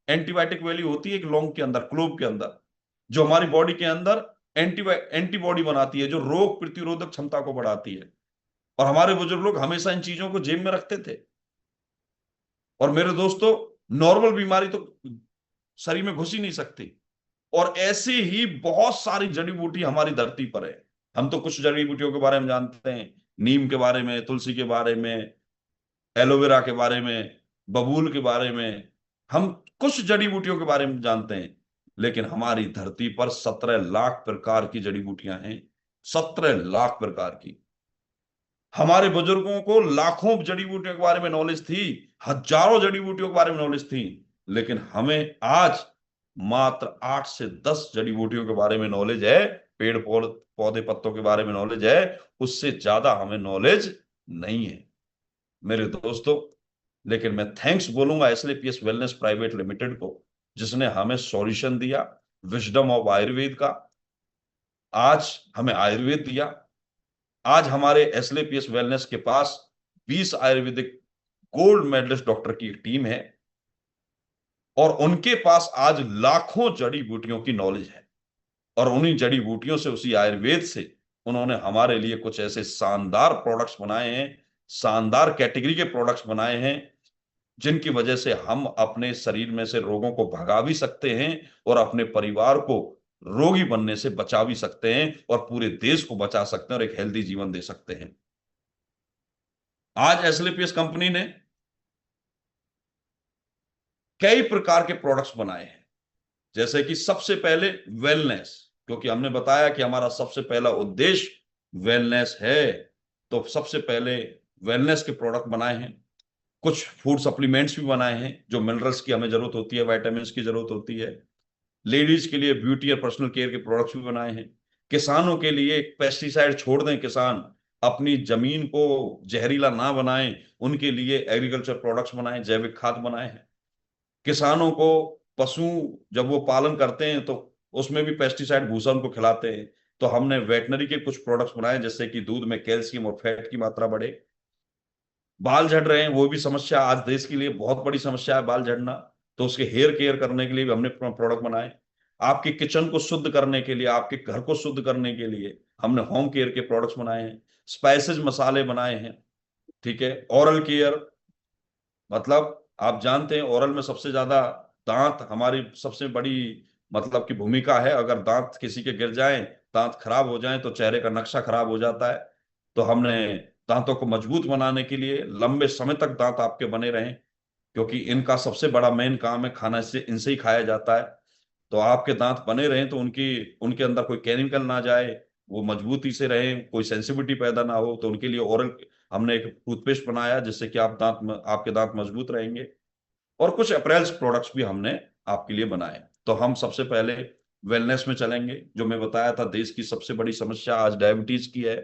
एंटीबायोटिक वैल्यू होती है एक लौंग के अंदर, क्लोव के अंदर, जो हमारी बॉडी के अंदर एंटीबॉडी बनाती है, जो रोग प्रतिरोधक क्षमता को बढ़ाती है। और हमारे बुजुर्ग लोग हमेशा इन चीजों को जेब में रखते थे। और मेरे दोस्तों, नॉर्मल बीमारी तो शरीर में घुस ही नहीं सकती। और ऐसे ही बहुत सारी जड़ी बूटी हमारी धरती पर है। हम तो कुछ जड़ी बूटियों के बारे में जानते हैं, नीम के बारे में, तुलसी के बारे में, एलोवेरा के बारे में, बबूल के बारे में, हम कुछ जड़ी बूटियों के बारे में जानते हैं। लेकिन हमारी धरती पर 17 लाख प्रकार की जड़ी बूटियां हैं, 17 लाख प्रकार की। हमारे बुजुर्गों को लाखों जड़ी बूटियों के बारे में नॉलेज थी, हजारों जड़ी बूटियों के बारे में नॉलेज थी। लेकिन हमें आज मात्र 8 से 10 जड़ी बूटियों के बारे में नॉलेज है, पेड़ पौधे पत्तों के बारे में नॉलेज है, उससे ज्यादा हमें नॉलेज नहीं है मेरे दोस्तों। लेकिन मैं थैंक्स बोलूंगा एसएलपीएस वेलनेस प्राइवेट लिमिटेड को, जिसने हमें सॉल्यूशन दिया, विजडम ऑफ आयुर्वेद का। आज हमें आयुर्वेद दिया। आज हमारे एसएलपीएस वेलनेस के पास 20 आयुर्वेदिक गोल्ड मेडलिस्ट डॉक्टर की एक टीम है। और उनके पास आज लाखों जड़ी बूटियों की नॉलेज है। और उन्हीं जड़ी बूटियों से, उसी आयुर्वेद से उन्होंने हमारे लिए कुछ ऐसे शानदार प्रोडक्ट्स बनाए हैं, शानदार कैटेगरी के प्रोडक्ट्स बनाए हैं, जिनकी वजह से हम अपने शरीर में से रोगों को भगा भी सकते हैं और अपने परिवार को रोगी बनने से बचा भी सकते हैं और पूरे देश को बचा सकते हैं और एक हेल्दी जीवन दे सकते हैं। आज एसएलपीएस कंपनी ने कई प्रकार के प्रोडक्ट्स बनाए हैं, जैसे कि सबसे पहले वेलनेस, क्योंकि हमने बताया कि हमारा सबसे पहला उद्देश्य वेलनेस है, तो सबसे पहले वेलनेस के प्रोडक्ट बनाए हैं। कुछ फूड सप्लीमेंट्स भी बनाए हैं, जो मिनरल्स की हमें जरूरत होती है, विटामिन की जरूरत होती है। लेडीज के लिए ब्यूटी और पर्सनल केयर के प्रोडक्ट्स भी बनाए हैं। किसानों के लिए पेस्टिसाइड छोड़ दें, किसान अपनी जमीन को जहरीला ना बनाएं, उनके लिए एग्रीकल्चर प्रोडक्ट्स बनाए, जैविक खाद बनाए हैं। किसानों को पशु जब वो पालन करते हैं तो उसमें भी पेस्टिसाइड भूसा उनको खिलाते हैं, तो हमने वेटनरी के कुछ प्रोडक्ट्स बनाए, जिससे कि दूध में कैल्शियम और फैट की मात्रा बढ़े। बाल झड़ रहे हैं, वो भी समस्या आज देश के लिए बहुत बड़ी समस्या है, बाल झड़ना। तो उसके हेयर केयर करने के लिए भी हमने प्रोडक्ट बनाए। आपके किचन को शुद्ध करने के लिए, आपके घर को शुद्ध करने के लिए हमने होम केयर के प्रोडक्ट्स बनाए हैं, स्पाइसेस मसाले बनाए हैं। ठीक है, ओरल केयर, मतलब आप जानते हैं ओरल में सबसे ज्यादा दांत हमारी सबसे बड़ी मतलब की भूमिका है। अगर दांत किसी के गिर जाएं, दांत खराब हो जाएं, तो चेहरे का नक्शा खराब हो जाता है। तो हमने दांतों को मजबूत बनाने के लिए, लंबे समय तक दांत आपके बने रहें, क्योंकि इनका सबसे बड़ा मेन काम है, खाना इससे इनसे ही खाया जाता है। तो आपके दांत बने रहें, तो उनकी उनके अंदर कोई केमिकल ना जाए, वो मजबूती से रहें, कोई सेंसिटिविटी पैदा ना हो, तो उनके लिए ओरल हमने एक टूथपेस्ट बनाया, जिससे कि आपके दांत मजबूत रहेंगे। और कुछ अप्रैल्स प्रोडक्ट्स भी हमने आपके लिए बनाए। तो हम सबसे पहले वेलनेस में चलेंगे। जो मैं बताया था, देश की सबसे बड़ी समस्या आज डायबिटीज की है।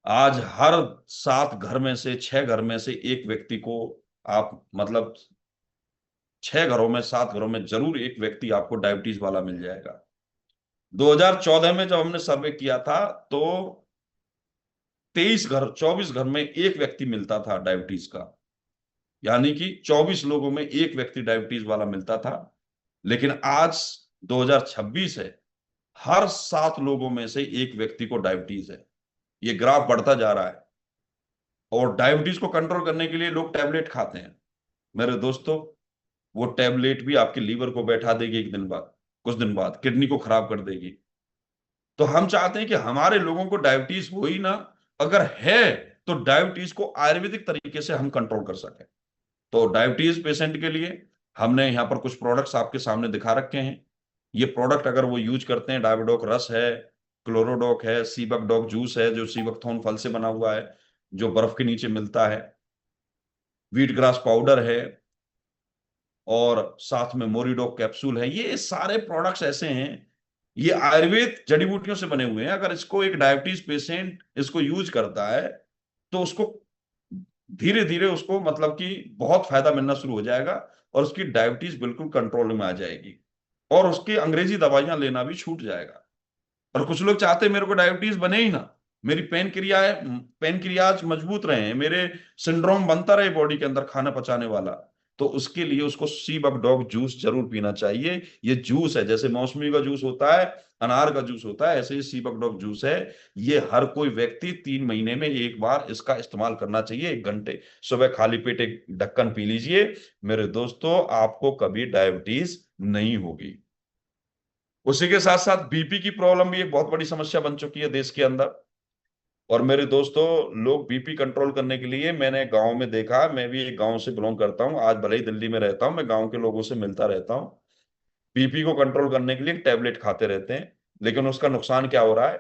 आज हर 7 घर में से 6 घर में से एक व्यक्ति को, आप मतलब 6 घरों में 7 घरों में जरूर एक व्यक्ति आपको डायबिटीज वाला मिल जाएगा। 2014 में जब हमने सर्वे किया था, तो 24 घर में एक व्यक्ति मिलता था डायबिटीज का, यानी कि 24 लोगों में एक व्यक्ति डायबिटीज वाला मिलता था। लेकिन आज 2026 है, हर 7 लोगों में से एक व्यक्ति को डायबिटीज है। ये ग्राफ बढ़ता जा रहा है। और डायबिटीज को कंट्रोल करने के लिए लोग टैबलेट खाते हैं। मेरे दोस्तों, वो टैबलेट भी आपके लीवर को बैठा देगी, एक दिन बाद, कुछ दिन बाद किडनी को खराब कर देगी। तो हम चाहते हैं कि हमारे लोगों को डायबिटीज हो ही ना, अगर है तो डायबिटीज को आयुर्वेदिक तरीके से हम कंट्रोल कर सकें। तो डायबिटीज पेशेंट के लिए हमने यहाँ पर कुछ प्रोडक्ट्स आपके सामने दिखा रखे हैं। ये प्रोडक्ट अगर वो यूज करते हैं, डायबिडोक रस है, क्लोरोडोक है, सीबक डॉक जूस है, जो सीबकथॉर्न फल से बना हुआ है, जो बर्फ के नीचे मिलता है, व्हीट ग्रास पाउडर है, और साथ में मोरिडोक कैप्सूल है। ये सारे प्रोडक्ट्स ऐसे हैं, ये आयुर्वेद जड़ी बूटियों से बने हुए हैं। अगर इसको एक डायबिटीज पेशेंट इसको यूज करता है, तो उसको धीरे धीरे उसको मतलब कि बहुत फायदा मिलना शुरू हो जाएगा, और उसकी डायबिटीज बिल्कुल कंट्रोल में आ जाएगी, और उसकी अंग्रेजी दवाइयां लेना भी छूट जाएगा। और कुछ लोग चाहते हैं मेरे को डायबिटीज बने ही ना, मेरी पेन क्रियाज मजबूत रहे, मेरे सिंड्रोम बनता रहे बॉडी के अंदर खाना पचाने वाला। तो उसके लिए उसको सी बक डॉग जूस जरूर पीना चाहिए। ये जूस है, जैसे मौसमी का जूस होता है, अनार का जूस होता है, ऐसे ही सी बक डॉग जूस है। ये हर कोई व्यक्ति 3 महीने में एक बार इसका इस्तेमाल करना चाहिए, 1 घंटे सुबह खाली पेट एक ढक्कन पी लीजिए। मेरे दोस्तों, आपको कभी डायबिटीज नहीं होगी। उसी के साथ साथ बीपी की प्रॉब्लम भी एक बहुत बड़ी समस्या बन चुकी है देश के अंदर। और मेरे दोस्तों, लोग बीपी कंट्रोल करने के लिए, मैंने गांव में देखा, मैं भी एक गांव से बिलोंग करता हूं, आज भले ही दिल्ली में रहता हूं, मैं गांव के लोगों से मिलता रहता हूं। बीपी को कंट्रोल करने के लिए टैबलेट खाते रहते हैं, लेकिन उसका नुकसान क्या हो रहा है?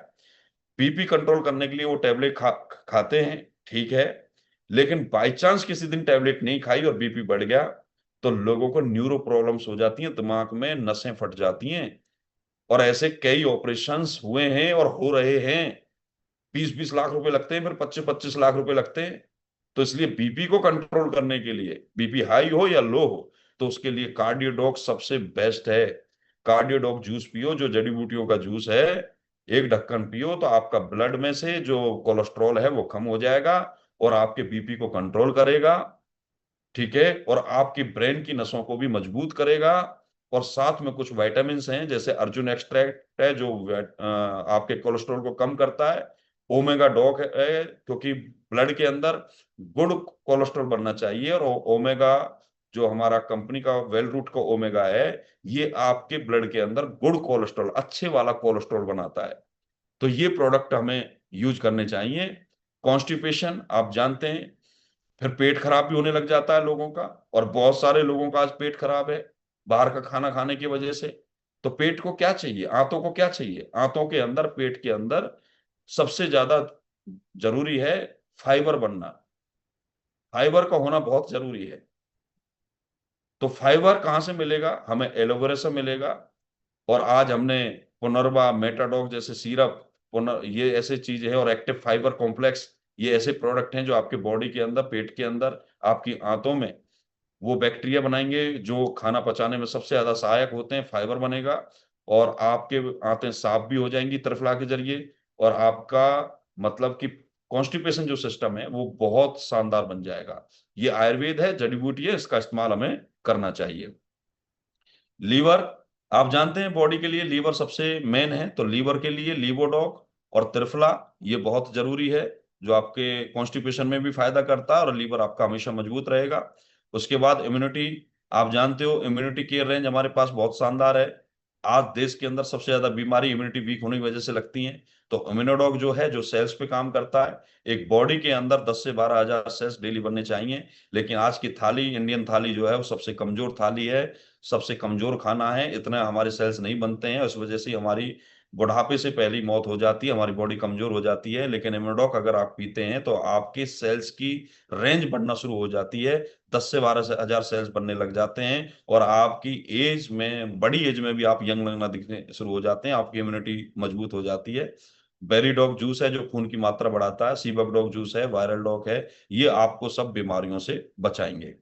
बीपी कंट्रोल करने के लिए वो टैबलेट खाते हैं, ठीक है, लेकिन बाई चांस किसी दिन टैबलेट नहीं खाई और बीपी बढ़ गया, तो लोगों को न्यूरो प्रॉब्लम्स हो जाती हैं, दिमाग में नसें फट जाती हैं। और ऐसे कई ऑपरेशंस हुए हैं और हो रहे हैं। 20-20 लाख रुपए लगते हैं, फिर 25-25 लाख रुपए लगते हैं। तो इसलिए बीपी को कंट्रोल करने के लिए, बीपी हाई हो या लो हो, तो उसके लिए कार्डियोडॉक सबसे बेस्ट है। कार्डियोडॉक जूस पियो, जो जड़ी बूटियों का जूस है, एक ढक्कन पियो, तो आपका ब्लड में से जो कोलेस्ट्रॉल है वो कम हो जाएगा और आपके बीपी को कंट्रोल करेगा। ठीक है, और आपकी ब्रेन की नसों को भी मजबूत करेगा। और साथ में कुछ विटामिन हैं, जैसे अर्जुन एक्सट्रैक्ट है जो आपके कोलेस्ट्रॉल को कम करता है। ओमेगा डॉक है, क्योंकि ब्लड के अंदर गुड कोलेस्ट्रॉल बनना चाहिए, और ओमेगा जो हमारा कंपनी का वेल रूट का ओमेगा है, ये आपके ब्लड के अंदर गुड कोलेस्ट्रॉल, अच्छे वाला कोलेस्ट्रॉल बनाता है। तो ये प्रोडक्ट हमें यूज करने चाहिए। कॉन्स्टिपेशन आप जानते हैं, फिर पेट खराब भी होने लग जाता है लोगों का, और बहुत सारे लोगों का आज पेट खराब है बाहर का खाना खाने की वजह से। तो पेट को क्या चाहिए, आंतों को क्या चाहिए? आंतों के अंदर, पेट के अंदर सबसे ज्यादा जरूरी है फाइबर बनना। फाइबर का होना बहुत जरूरी है। तो फाइबर कहाँ से मिलेगा? हमें एलोवेरा से मिलेगा। और आज हमने पुनर्वा, मेटाडॉक जैसे सिरप, पुनर, ये ऐसे चीजें हैं, और एक्टिव फाइबर कॉम्प्लेक्स, ये ऐसे प्रोडक्ट हैं जो आपके बॉडी के अंदर, पेट के अंदर, आपकी आंतों में वो बैक्टीरिया बनाएंगे जो खाना पचाने में सबसे ज्यादा सहायक होते हैं। फाइबर बनेगा, और आपके आंतें साफ भी हो जाएंगी त्रिफला के जरिए, और आपका मतलब कि कॉन्स्टिपेशन जो सिस्टम है वो बहुत शानदार बन जाएगा। ये आयुर्वेद है, जड़ी बूटी है, इसका इस्तेमाल हमें करना चाहिए। लीवर, आप जानते हैं बॉडी के लिए लीवर सबसे मेन है, तो लीवर के लिए लीवोडॉक और त्रिफला ये बहुत जरूरी है, जो आपके कॉन्स्टिपेशन में भी फायदा करता है, और लीवर आपका हमेशा मजबूत रहेगा। उसके बाद इम्यूनिटी, आप जानते हो इम्यूनिटी केयर रेंज हमारे पास बहुत शानदार है। आज देश के अंदर सबसे ज्यादा बीमारी इम्यूनिटी वीक होने की वजह से लगती है। तो इम्यूनोडॉक जो है, जो सेल्स पे काम करता है, एक बॉडी के अंदर 10 से 12 हजार सेल्स डेली बनने चाहिए। लेकिन आज की थाली, इंडियन थाली जो है, वो सबसे कमजोर थाली है, सबसे कमजोर खाना है, इतना हमारे सेल्स नहीं बनते हैं, उस वजह से हमारी बुढ़ापे से पहले ही मौत हो जाती है, हमारी बॉडी कमजोर हो जाती है। लेकिन इम्यूनोडॉक अगर आप पीते हैं तो आपके सेल्स की रेंज बढ़ना शुरू हो जाती है, 10 से 12 हजार सेल्स बनने लग जाते हैं, और आपकी एज में, बड़ी एज में भी आप यंग लगना दिखने शुरू हो जाते हैं, आपकी इम्यूनिटी मजबूत हो जाती है। बेरी डॉग जूस है जो खून की मात्रा बढ़ाता है, सीबक डॉग जूस है, वायरल डॉग है, ये आपको सब बीमारियों से बचाएंगे।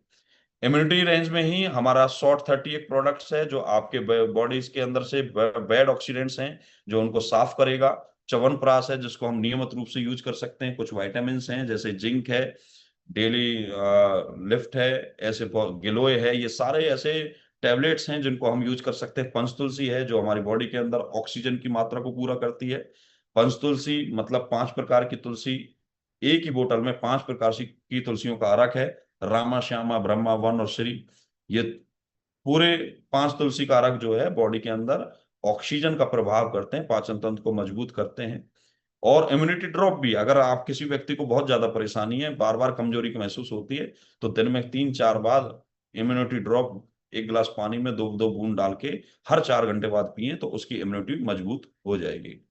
इम्यूनिटी रेंज में ही हमारा शॉर्ट 30 एक प्रोडक्ट्स है, जो आपके बॉडीज के अंदर से बैड ऑक्सीडेंट्स हैं, जो उनको साफ करेगा। च्यवनप्राश है जिसको हम नियमित रूप से यूज कर सकते हैं। कुछ विटामिन हैं जैसे जिंक है, डेली लिफ्ट है, ऐसे गिलोय है, ये सारे ऐसे टैबलेट्स हैं जिनको हम यूज कर सकते हैं। पंचतुलसी है जो हमारी बॉडी के अंदर ऑक्सीजन की मात्रा को पूरा करती है। पंचतुलसी मतलब 5 प्रकार की तुलसी, एक ही बोतल में 5 प्रकार की तुलसियों का अर्क है। रामा, श्यामा, ब्रह्मा, वन और श्री, ये पूरे 5 तुलसी का अर्क जो है बॉडी के अंदर ऑक्सीजन का प्रभाव करते हैं, पाचन तंत्र को मजबूत करते हैं। और इम्यूनिटी ड्रॉप भी, अगर आप किसी व्यक्ति को बहुत ज्यादा परेशानी है, बार बार कमजोरी की महसूस होती है, तो दिन में 3-4 बार इम्यूनिटी ड्रॉप एक गिलास पानी में 2-2 बूंद डाल के हर 4 घंटे बाद पिए, तो उसकी इम्यूनिटी मजबूत हो जाएगी।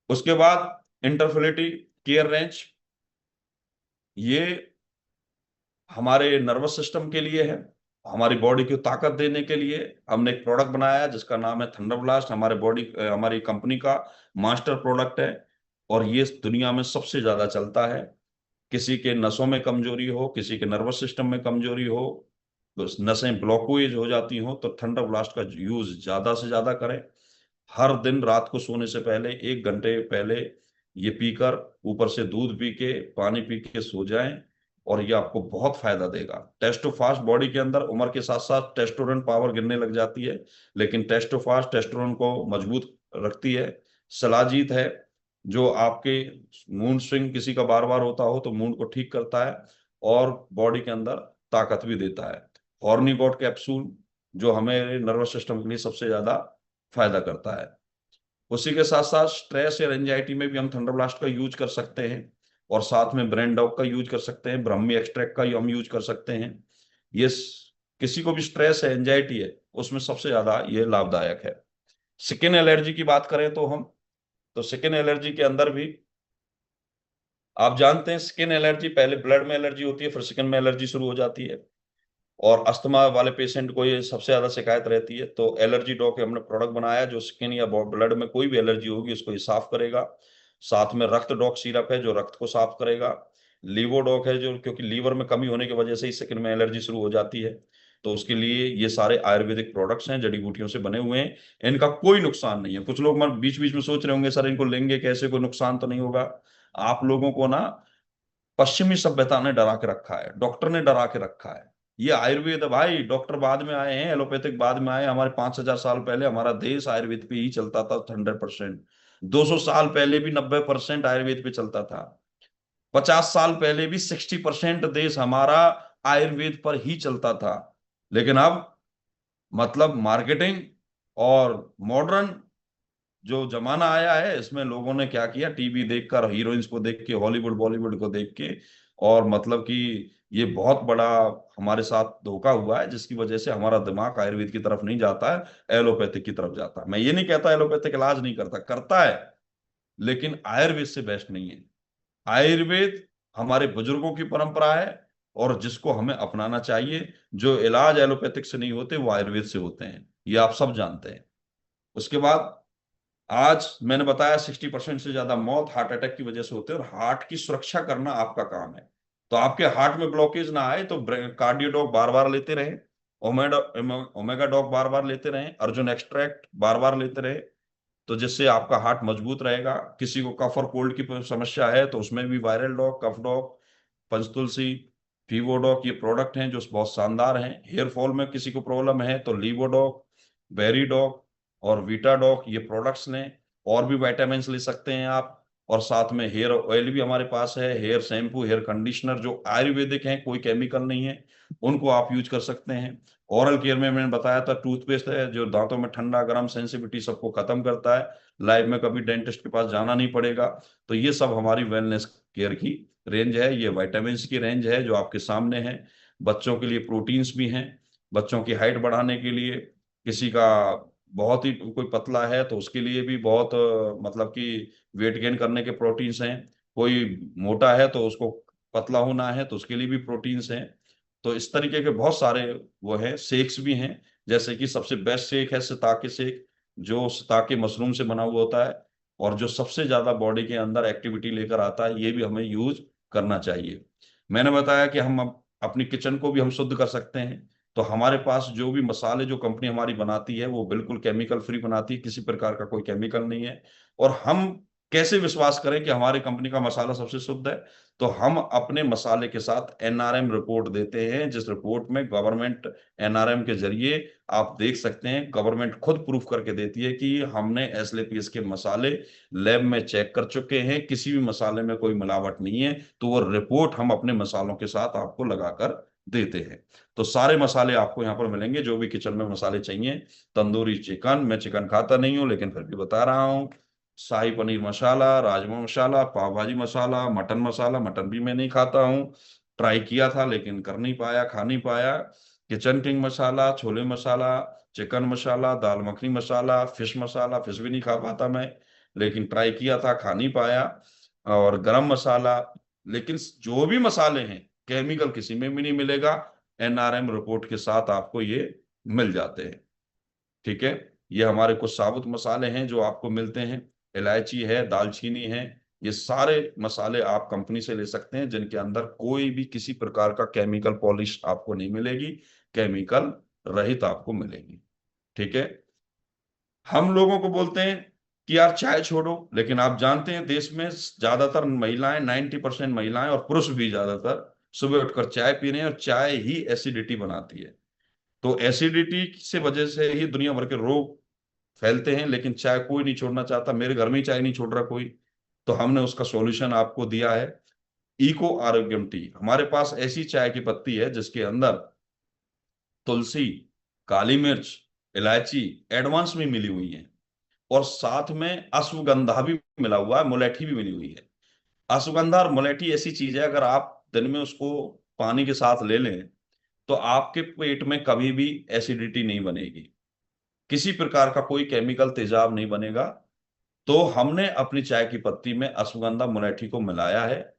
उसके बाद इंटरफिलिटी केयर रेंज, ये हमारे नर्वस सिस्टम के लिए है, हमारी बॉडी को ताकत देने के लिए हमने एक प्रोडक्ट बनाया है जिसका नाम है थंडर ब्लास्ट। हमारी कंपनी का मास्टर प्रोडक्ट है, और ये दुनिया में सबसे ज्यादा चलता है। किसी के नसों में कमजोरी हो, किसी के नर्वस सिस्टम में कमजोरी हो, तो नसें ब्लॉकेज हो जाती हो, तो थंडर ब्लास्ट का यूज ज्यादा से ज्यादा करें। हर दिन रात को सोने से पहले 1 घंटे पहले ये पीकर, ऊपर से दूध पी के, पानी पी के सो जाएं, और ये आपको बहुत फायदा देगा। टेस्टोफास्ट, बॉडी के अंदर उम्र के साथ साथ टेस्टोरेंट पावर गिरने लग जाती है, लेकिन टेस्टोफास्ट टेस्टोरेंट को मजबूत रखती है। सलाजीत है जो आपके मूड स्विंग किसी का बार बार होता हो तो मूड को ठीक करता है, और बॉडी के अंदर ताकत भी देता है। हॉर्नीगॉट कैप्सूल जो हमें नर्वस सिस्टम के लिए सबसे ज्यादा फायदा करता है। उसी के साथ साथ स्ट्रेस या एंजाइटी में भी हम थंडर ब्लास्ट का यूज कर सकते हैं, और साथ में ब्रेन डॉग का यूज कर सकते हैं, ब्रह्मी एक्सट्रैक्ट का हम यूज कर सकते हैं। ये किसी को भी स्ट्रेस है, एंजाइटी है, उसमें सबसे ज्यादा ये लाभदायक है। स्किन एलर्जी की बात करें तो हम, तो स्किन एलर्जी के अंदर भी आप जानते हैं, स्किन एलर्जी पहले ब्लड में एलर्जी होती है, फिर स्किन में एलर्जी शुरू हो जाती है। और अस्थमा वाले पेशेंट को ये सबसे ज्यादा शिकायत रहती है, तो एलर्जी डॉक हमने प्रोडक्ट बनाया जो स्किन या ब्लड में कोई भी एलर्जी होगी उसको ये साफ करेगा। साथ में रक्त डॉक सिरप है जो रक्त को साफ करेगा। लीवो डॉक है जो, क्योंकि लीवर में कमी होने की वजह से ही स्किन में एलर्जी शुरू हो जाती है, तो उसके लिए ये सारे आयुर्वेदिक प्रोडक्ट्स हैं, जड़ी बूटियों से बने हुए हैं, इनका कोई नुकसान नहीं है। कुछ लोग बीच बीच में सोच रहे होंगे सर इनको लेंगे कैसे, कोई नुकसान तो नहीं होगा? आप लोगों को ना पश्चिमी सभ्यता ने डरा के रखा है, डॉक्टर ने डरा के रखा है। ये आयुर्वेद है भाई, डॉक्टर बाद में आए हैं, एलोपैथिक बाद में आए। हमारे 5,000 साल पहले हमारा देश आयुर्वेद पे ही चलता था 100%। 200 साल पहले भी 90% आयुर्वेद पे चलता था। 50 साल पहले भी 60% देश हमारा आयुर्वेद पर ही चलता था। लेकिन अब मतलब मार्केटिंग और मॉडर्न जो जमाना आया है, इसमें लोगों ने क्या किया, टीवी देखकर, हीरोइंस को देख के, हॉलीवुड बॉलीवुड को देख के, और मतलब कि ये बहुत बड़ा हमारे साथ धोखा हुआ है, जिसकी वजह से हमारा दिमाग आयुर्वेद की तरफ नहीं जाता है, एलोपैथिक की तरफ जाता है। मैं ये नहीं कहता एलोपैथिक इलाज नहीं करता, करता है, लेकिन आयुर्वेद से बेस्ट नहीं है। आयुर्वेद हमारे बुजुर्गों की परंपरा है, और जिसको हमें अपनाना चाहिए। जो इलाज एलोपैथिक से नहीं होते वो आयुर्वेद से होते हैं, ये आप सब जानते हैं। उसके बाद आज मैंने बताया 60% से ज्यादा मौत हार्ट अटैक की वजह से होते हैं, और हार्ट की सुरक्षा करना आपका काम है। तो आपके हार्ट में ब्लॉकेज ना आए तो कार्डियोडॉक बार बार लेते रहें, ओमेगा डॉक बार बार लेते रहें, अर्जुन एक्सट्रैक्ट बार बार लेते रहें। तो जिससे आपका हार्ट मजबूत रहेगा। किसी को कफ और कोल्ड की समस्या है तो उसमें भी वायरल डॉक, कफ डॉक, पंचतुलसी, फीवोडॉक, ये प्रोडक्ट हैं जो बहुत शानदार हैं। हेयर फॉल में किसी को प्रॉब्लम है तो लीवोडॉक, बेरीडॉक और वीटाडॉक, ये प्रोडक्ट्स लें। और भी विटामिन ले सकते हैं आप। और साथ में हेयर ऑयल भी हमारे पास है, हेयर शैम्पू, हेयर कंडीशनर जो आयुर्वेदिक हैं, कोई केमिकल नहीं है, उनको आप यूज कर सकते हैं। ओरल केयर में मैंने बताया था, टूथपेस्ट है जो दांतों में ठंडा गर्म सेंसिटिविटी सबको खत्म करता है। लाइफ में कभी डेंटिस्ट के पास जाना नहीं पड़ेगा। तो ये सब हमारी वेलनेस केयर की रेंज है। ये विटामिन की रेंज है जो आपके सामने है। बच्चों के लिए प्रोटीन्स भी हैं, बच्चों की हाइट बढ़ाने के लिए। किसी का बहुत ही कोई पतला है तो उसके लिए भी बहुत मतलब कि वेट गेन करने के प्रोटीन्स हैं। कोई मोटा है तो उसको पतला होना है तो उसके लिए भी प्रोटीन्स हैं। तो इस तरीके के बहुत सारे वो है, शेक्स भी हैं। जैसे कि सबसे बेस्ट शेक है सिताके शेक, जो सिताके मशरूम से बना हुआ होता है, और जो सबसे ज्यादा बॉडी के अंदर एक्टिविटी लेकर आता है। ये भी हमें यूज करना चाहिए। मैंने बताया कि हम अपनी किचन को भी हम शुद्ध कर सकते हैं। तो हमारे पास जो भी मसाले जो कंपनी हमारी बनाती है वो बिल्कुल केमिकल फ्री बनाती है, किसी प्रकार का कोई केमिकल नहीं है। और हम कैसे विश्वास करें कि हमारी कंपनी का मसाला सबसे शुद्ध है? तो हम अपने मसाले के साथ एनआरएम रिपोर्ट देते हैं, जिस रिपोर्ट में गवर्नमेंट, एनआरएम के जरिए आप देख सकते हैं, गवर्नमेंट खुद प्रूफ करके देती है कि हमने एसएलपीएस के मसाले लैब में चेक कर चुके हैं, किसी भी मसाले में कोई मिलावट नहीं है। तो वो रिपोर्ट हम अपने मसालों के साथ आपको लगाकर देते हैं। तो सारे मसाले आपको यहाँ पर मिलेंगे, जो भी किचन में मसाले चाहिए। तंदूरी चिकन, मैं चिकन खाता नहीं हूँ लेकिन फिर भी बता रहा हूँ। शाही पनीर मसाला, राजमा मसाला, पाव भाजी मसाला, मटन मसाला, मटन भी मैं नहीं खाता हूँ, ट्राई किया था लेकिन कर नहीं पाया, खा नहीं पाया। किचन किंग मसाला, छोले मसाला, चिकन मसाला, दाल मखनी मसाला, फिश भी नहीं खा पाता मैं, लेकिन ट्राई किया था, खा नहीं पाया। और गरम मसाला। लेकिन जो भी मसाले हैं, केमिकल किसी में भी नहीं मिलेगा। एनआरएम रिपोर्ट के साथ आपको ये मिल जाते हैं। ठीक है। ये हमारे कुछ साबुत मसाले हैं जो आपको मिलते हैं। इलायची है, दालचीनी है, ये सारे मसाले आप कंपनी से ले सकते हैं, जिनके अंदर कोई भी किसी प्रकार का केमिकल पॉलिश आपको नहीं मिलेगी, केमिकल रहित आपको मिलेगी। ठीक है। हम लोगों को बोलते हैं कि यार चाय छोड़ो, लेकिन आप जानते हैं देश में ज्यादातर महिलाएं, 90% महिलाएं और पुरुष भी ज्यादातर सुबह उठकर चाय पी रहे हैं, और चाय ही एसिडिटी बनाती है। तो एसिडिटी से वजह से ही दुनिया भर के रोग फैलते हैं, लेकिन चाय कोई नहीं छोड़ना चाहता। मेरे घर में ही चाय नहीं छोड़ रहा कोई। तो हमने उसका सॉल्यूशन आपको दिया है, इको आरोग्यम टी। हमारे पास ऐसी चाय की पत्ती है जिसके अंदर तुलसी, काली मिर्च, इलायची एडवांस में मिली हुई है, और साथ में अश्वगंधा भी मिला हुआ है, मुलेठी भी मिली हुई है। अश्वगंधा और मुलेठी ऐसी चीज है, अगर आप दिन में उसको पानी के साथ ले लें तो आपके पेट में कभी भी एसिडिटी नहीं बनेगी, किसी प्रकार का कोई केमिकल तेजाब नहीं बनेगा। तो हमने अपनी चाय की पत्ती में अश्वगंधा मुलेठी को मिलाया है।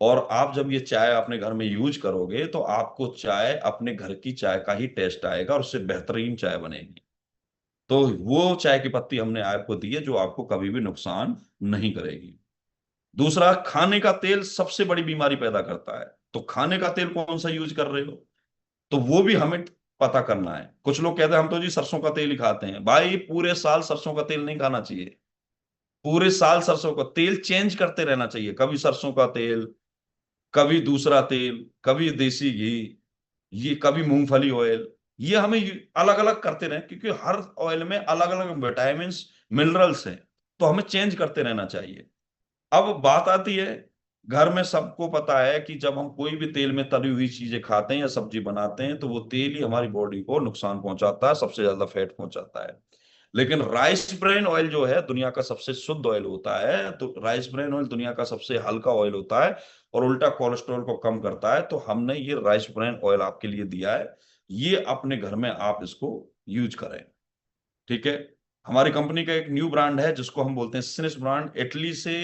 और आप जब ये चाय अपने घर में यूज करोगे तो आपको चाय अपने घर की चाय का ही टेस्ट आएगा, और उससे बेहतरीन चाय बनेगी। तो वो चाय की पत्ती हमने आपको दी है जो आपको कभी भी नुकसान नहीं करेगी। दूसरा, खाने का तेल सबसे बड़ी बीमारी पैदा करता है। तो खाने का तेल कौन सा यूज कर रहे हो, तो वो भी हमें पता करना है। कुछ लोग कहते हैं हम तो जी सरसों का तेल ही खाते हैं। भाई पूरे साल सरसों का तेल नहीं खाना चाहिए। पूरे साल सरसों का तेल चेंज करते रहना चाहिए, कभी सरसों का तेल, कभी दूसरा तेल, कभी देसी घी, ये कभी मूंगफली ऑयल, ये हमें अलग अलग करते रहे, क्योंकि हर ऑयल में अलग अलग विटामिन मिनरल्स हैं, तो हमें चेंज करते रहना चाहिए। अब बात आती है, घर में सबको पता है कि जब हम कोई भी तेल में तली हुई चीजें खाते हैं या सब्जी बनाते हैं तो वो तेल ही हमारी बॉडी को नुकसान पहुंचाता है, सबसे ज्यादा फैट पहुंचाता है। लेकिन राइस ब्रेन ऑयल जो है दुनिया का सबसे शुद्ध ऑयल होता है, तो राइस ब्रेन ऑयल दुनिया का सबसे हल्का ऑयल होता है और उल्टा कोलेस्ट्रॉल को कम करता है। तो हमने ये राइस ब्रेन ऑयल आपके लिए दिया है, ये अपने घर में आप इसको यूज करें। ठीक है। हमारी कंपनी का एक न्यू ब्रांड है जिसको हम बोलते हैं स्निस ब्रांड, इटली से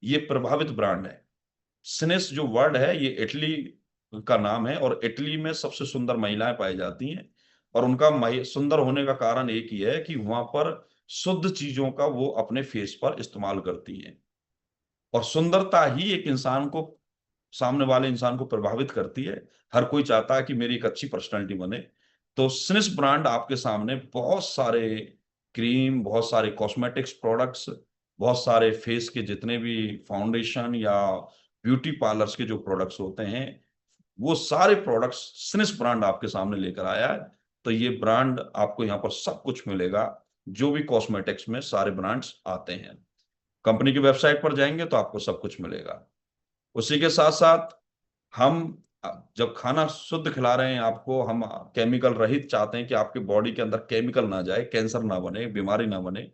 ये प्रभावित ब्रांड है। स्निस जो वर्ड है ये इटली का नाम है, और इटली में सबसे सुंदर महिलाएं पाई जाती हैं। और उनका सुंदर होने का कारण एक ही है कि वहां पर शुद्ध चीजों का वो अपने फेस पर इस्तेमाल करती हैं। और सुंदरता ही एक इंसान को, सामने वाले इंसान को प्रभावित करती है। हर कोई चाहता है कि मेरी एक अच्छी पर्सनैलिटी बने। तो स्निस ब्रांड आपके सामने बहुत सारे क्रीम, बहुत सारे कॉस्मेटिक्स प्रोडक्ट्स, बहुत सारे फेस के जितने भी फाउंडेशन या ब्यूटी पार्लर्स के जो प्रोडक्ट्स होते हैं, वो सारे प्रोडक्ट्स स्निस ब्रांड आपके सामने लेकर आया है। तो ये ब्रांड आपको यहाँ पर सब कुछ मिलेगा, जो भी कॉस्मेटिक्स में सारे ब्रांड्स आते हैं। कंपनी की वेबसाइट पर जाएंगे तो आपको सब कुछ मिलेगा। उसी के साथ साथ हम जब खाना शुद्ध खिला रहे हैं आपको, हम केमिकल रहित चाहते हैं कि आपके बॉडी के अंदर केमिकल ना जाए, कैंसर ना बने, बीमारी ना बने।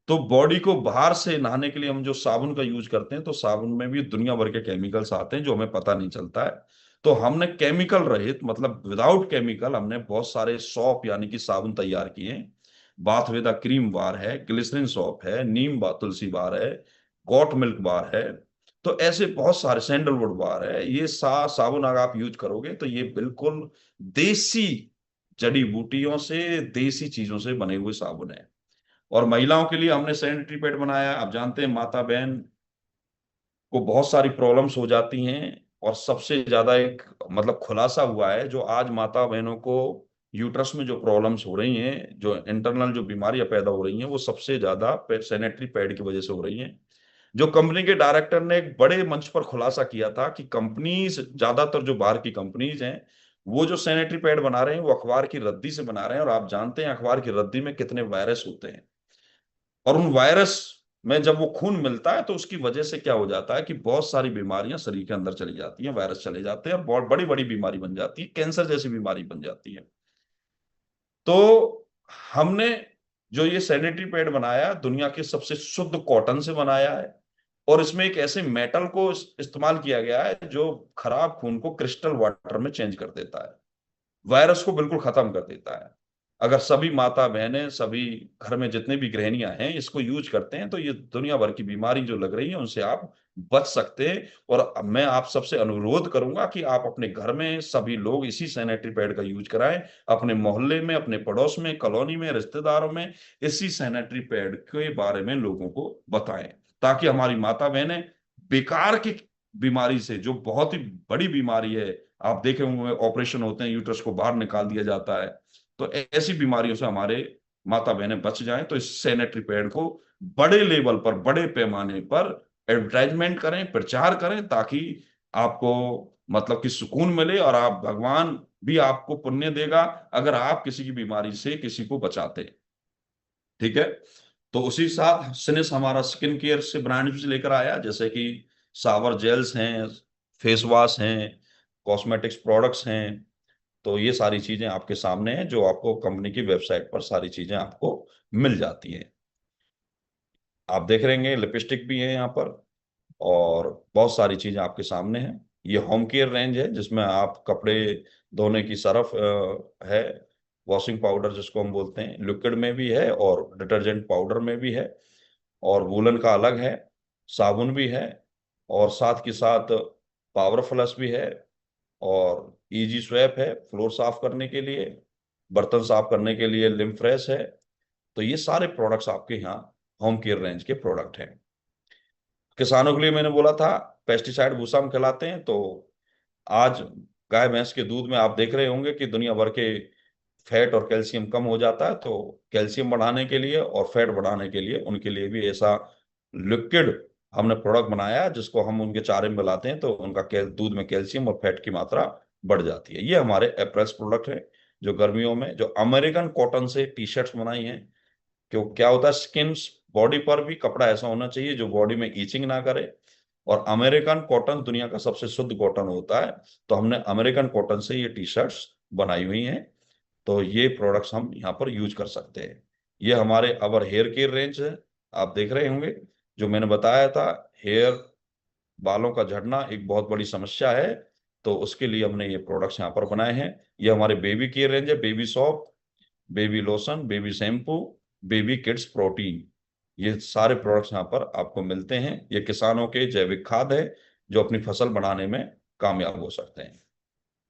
तो बॉडी को बाहर से नहाने के लिए हम जो साबुन का यूज करते हैं, तो साबुन में भी दुनिया भर के केमिकल्स आते हैं जो हमें पता नहीं चलता है। तो हमने केमिकल रहित, मतलब विदाउट केमिकल, हमने बहुत सारे सॉप यानी कि साबुन तैयार किए हैं। बाथवेदा क्रीम बार है, ग्लिसरीन सॉप है, नीम तुलसी बार है, गॉट मिल्क बार है। तो ऐसे बहुत सारे, सैंडलवुड बार है, ये साबुन अगर आप यूज करोगे तो ये बिल्कुल देसी जड़ी बूटियों से, देसी चीजों से बने हुए साबुन है। और महिलाओं के लिए हमने सैनिटरी पैड बनाया। आप जानते हैं माता बहन को बहुत सारी प्रॉब्लम्स हो जाती हैं, और सबसे ज्यादा एक मतलब खुलासा हुआ है जो आज माता बहनों को यूट्रस में जो प्रॉब्लम्स हो रही हैं, जो इंटरनल जो बीमारियां पैदा हो रही हैं, वो सबसे ज्यादा सैनिटरी पैड की वजह से हो रही हैं। जो कंपनी के डायरेक्टर ने एक बड़े मंच पर खुलासा किया था कि कंपनीज, ज्यादातर जो बाहर की कंपनीज हैं, वो जो सैनिटरी पैड बना रहे हैं वो अखबार की रद्दी से बना रहे हैं, और आप जानते हैं अखबार की रद्दी में कितने वायरस होते हैं। और उन वायरस में जब वो खून मिलता है तो उसकी वजह से क्या हो जाता है कि बहुत सारी बीमारियां शरीर के अंदर चली जाती हैं, वायरस चले जाते हैं और बहुत बड़ी बड़ी बीमारी बन जाती है, कैंसर जैसी बीमारी बन जाती है। तो हमने जो ये सैनिटरी पैड बनाया, दुनिया के सबसे शुद्ध कॉटन से बनाया है, और इसमें एक ऐसे मेटल को इस्तेमाल किया गया है जो खराब खून को क्रिस्टल वाटर में चेंज कर देता है, वायरस को बिल्कुल खत्म कर देता है। अगर सभी माता बहनें, सभी घर में जितने भी गृहिणियां हैं इसको यूज करते हैं, तो ये दुनिया भर की बीमारी जो लग रही है उनसे आप बच सकते हैं। और मैं आप सबसे अनुरोध करूंगा कि आप अपने घर में सभी लोग इसी सैनिटरी पैड का यूज कराएं, अपने मोहल्ले में, अपने पड़ोस में, कॉलोनी में, रिश्तेदारों में इसी सैनिटरी पैड के बारे में लोगों को बताएं, ताकि हमारी माता बहनें बेकार की बीमारी से, जो बहुत ही बड़ी बीमारी है, आप देखे होंगे ऑपरेशन होते हैं, यूट्रस को बाहर निकाल दिया जाता है, तो ऐसी बीमारियों से हमारे माता बहनें बच जाएं। तो इस सैनिटरी पैड को बड़े लेवल पर, बड़े पैमाने पर एडवर्टाइजमेंट करें, प्रचार करें, ताकि आपको मतलब कि सुकून मिले, और आप, भगवान भी आपको पुण्य देगा अगर आप किसी की बीमारी से किसी को बचाते। ठीक है। तो उसी साथ सिनिस हमारा स्किन केयर से ब्रांड भी लेकर आया, जैसे कि शावर जेल्स हैं, फेस वॉश हैं, कॉस्मेटिक्स प्रोडक्ट्स हैं। तो ये सारी चीजें आपके सामने हैं, जो आपको कंपनी की वेबसाइट पर सारी चीजें आपको मिल जाती हैं। आप देख रहेंगे लिपस्टिक भी है यहाँ पर, और बहुत सारी चीजें आपके सामने हैं। ये होम केयर रेंज है जिसमें आप कपड़े धोने की सरफ है, वॉशिंग पाउडर जिसको हम बोलते हैं, लिक्विड में भी है और डिटर्जेंट पाउडर में भी है, और वूलन का अलग है, साबुन भी है, और साथ के साथ पावर फ्लश भी है, और इजी स्वैप है फ्लोर साफ करने के लिए, बर्तन साफ करने के लिए लिम फ्रेश है। तो ये सारे प्रोडक्ट्स आपके यहाँ होम केयर रेंज के प्रोडक्ट हैं। किसानों के लिए मैंने बोला था पेस्टिसाइड भूसा हम खिलाते हैं, तो आज गाय भैंस के दूध में आप देख रहे होंगे कि दुनिया भर के फैट और कैल्शियम कम हो जाता है। तो कैल्शियम बढ़ाने के लिए और फैट बढ़ाने के लिए उनके लिए भी ऐसा लिक्विड हमने प्रोडक्ट बनाया जिसको हम उनके चारे में मिलाते हैं तो उनका दूध में कैल्शियम और फैट की मात्रा बढ़ जाती है। ये हमारे अप्रैल्स प्रोडक्ट है जो गर्मियों में, जो अमेरिकन कॉटन से टी शर्ट्स बनाई हैं। क्यों, क्या होता है, स्किन, बॉडी पर भी कपड़ा ऐसा होना चाहिए जो बॉडी में ईचिंग ना करे, और अमेरिकन कॉटन दुनिया का सबसे शुद्ध कॉटन होता है। तो हमने अमेरिकन कॉटन से ये टी शर्ट्स बनाई हुई हैं। तो ये प्रोडक्ट्स हम यहाँ पर यूज कर सकते हैं। ये हमारे अवर हेयर केयर रेंज है, आप देख रहे होंगे। जो मैंने बताया था, हेयर, बालों का झड़ना एक बहुत बड़ी समस्या है, तो उसके लिए हमने ये प्रोडक्ट्स यहाँ पर बनाए हैं। ये हमारे बेबी केयर रेंज है, baby shop, baby lotion, baby shampoo, baby kids protein. ये सारे प्रोडक्ट्स यहाँ पर आपको मिलते हैं। ये किसानों के जैविक खाद है जो अपनी फसल बढ़ाने में कामयाब हो सकते हैं।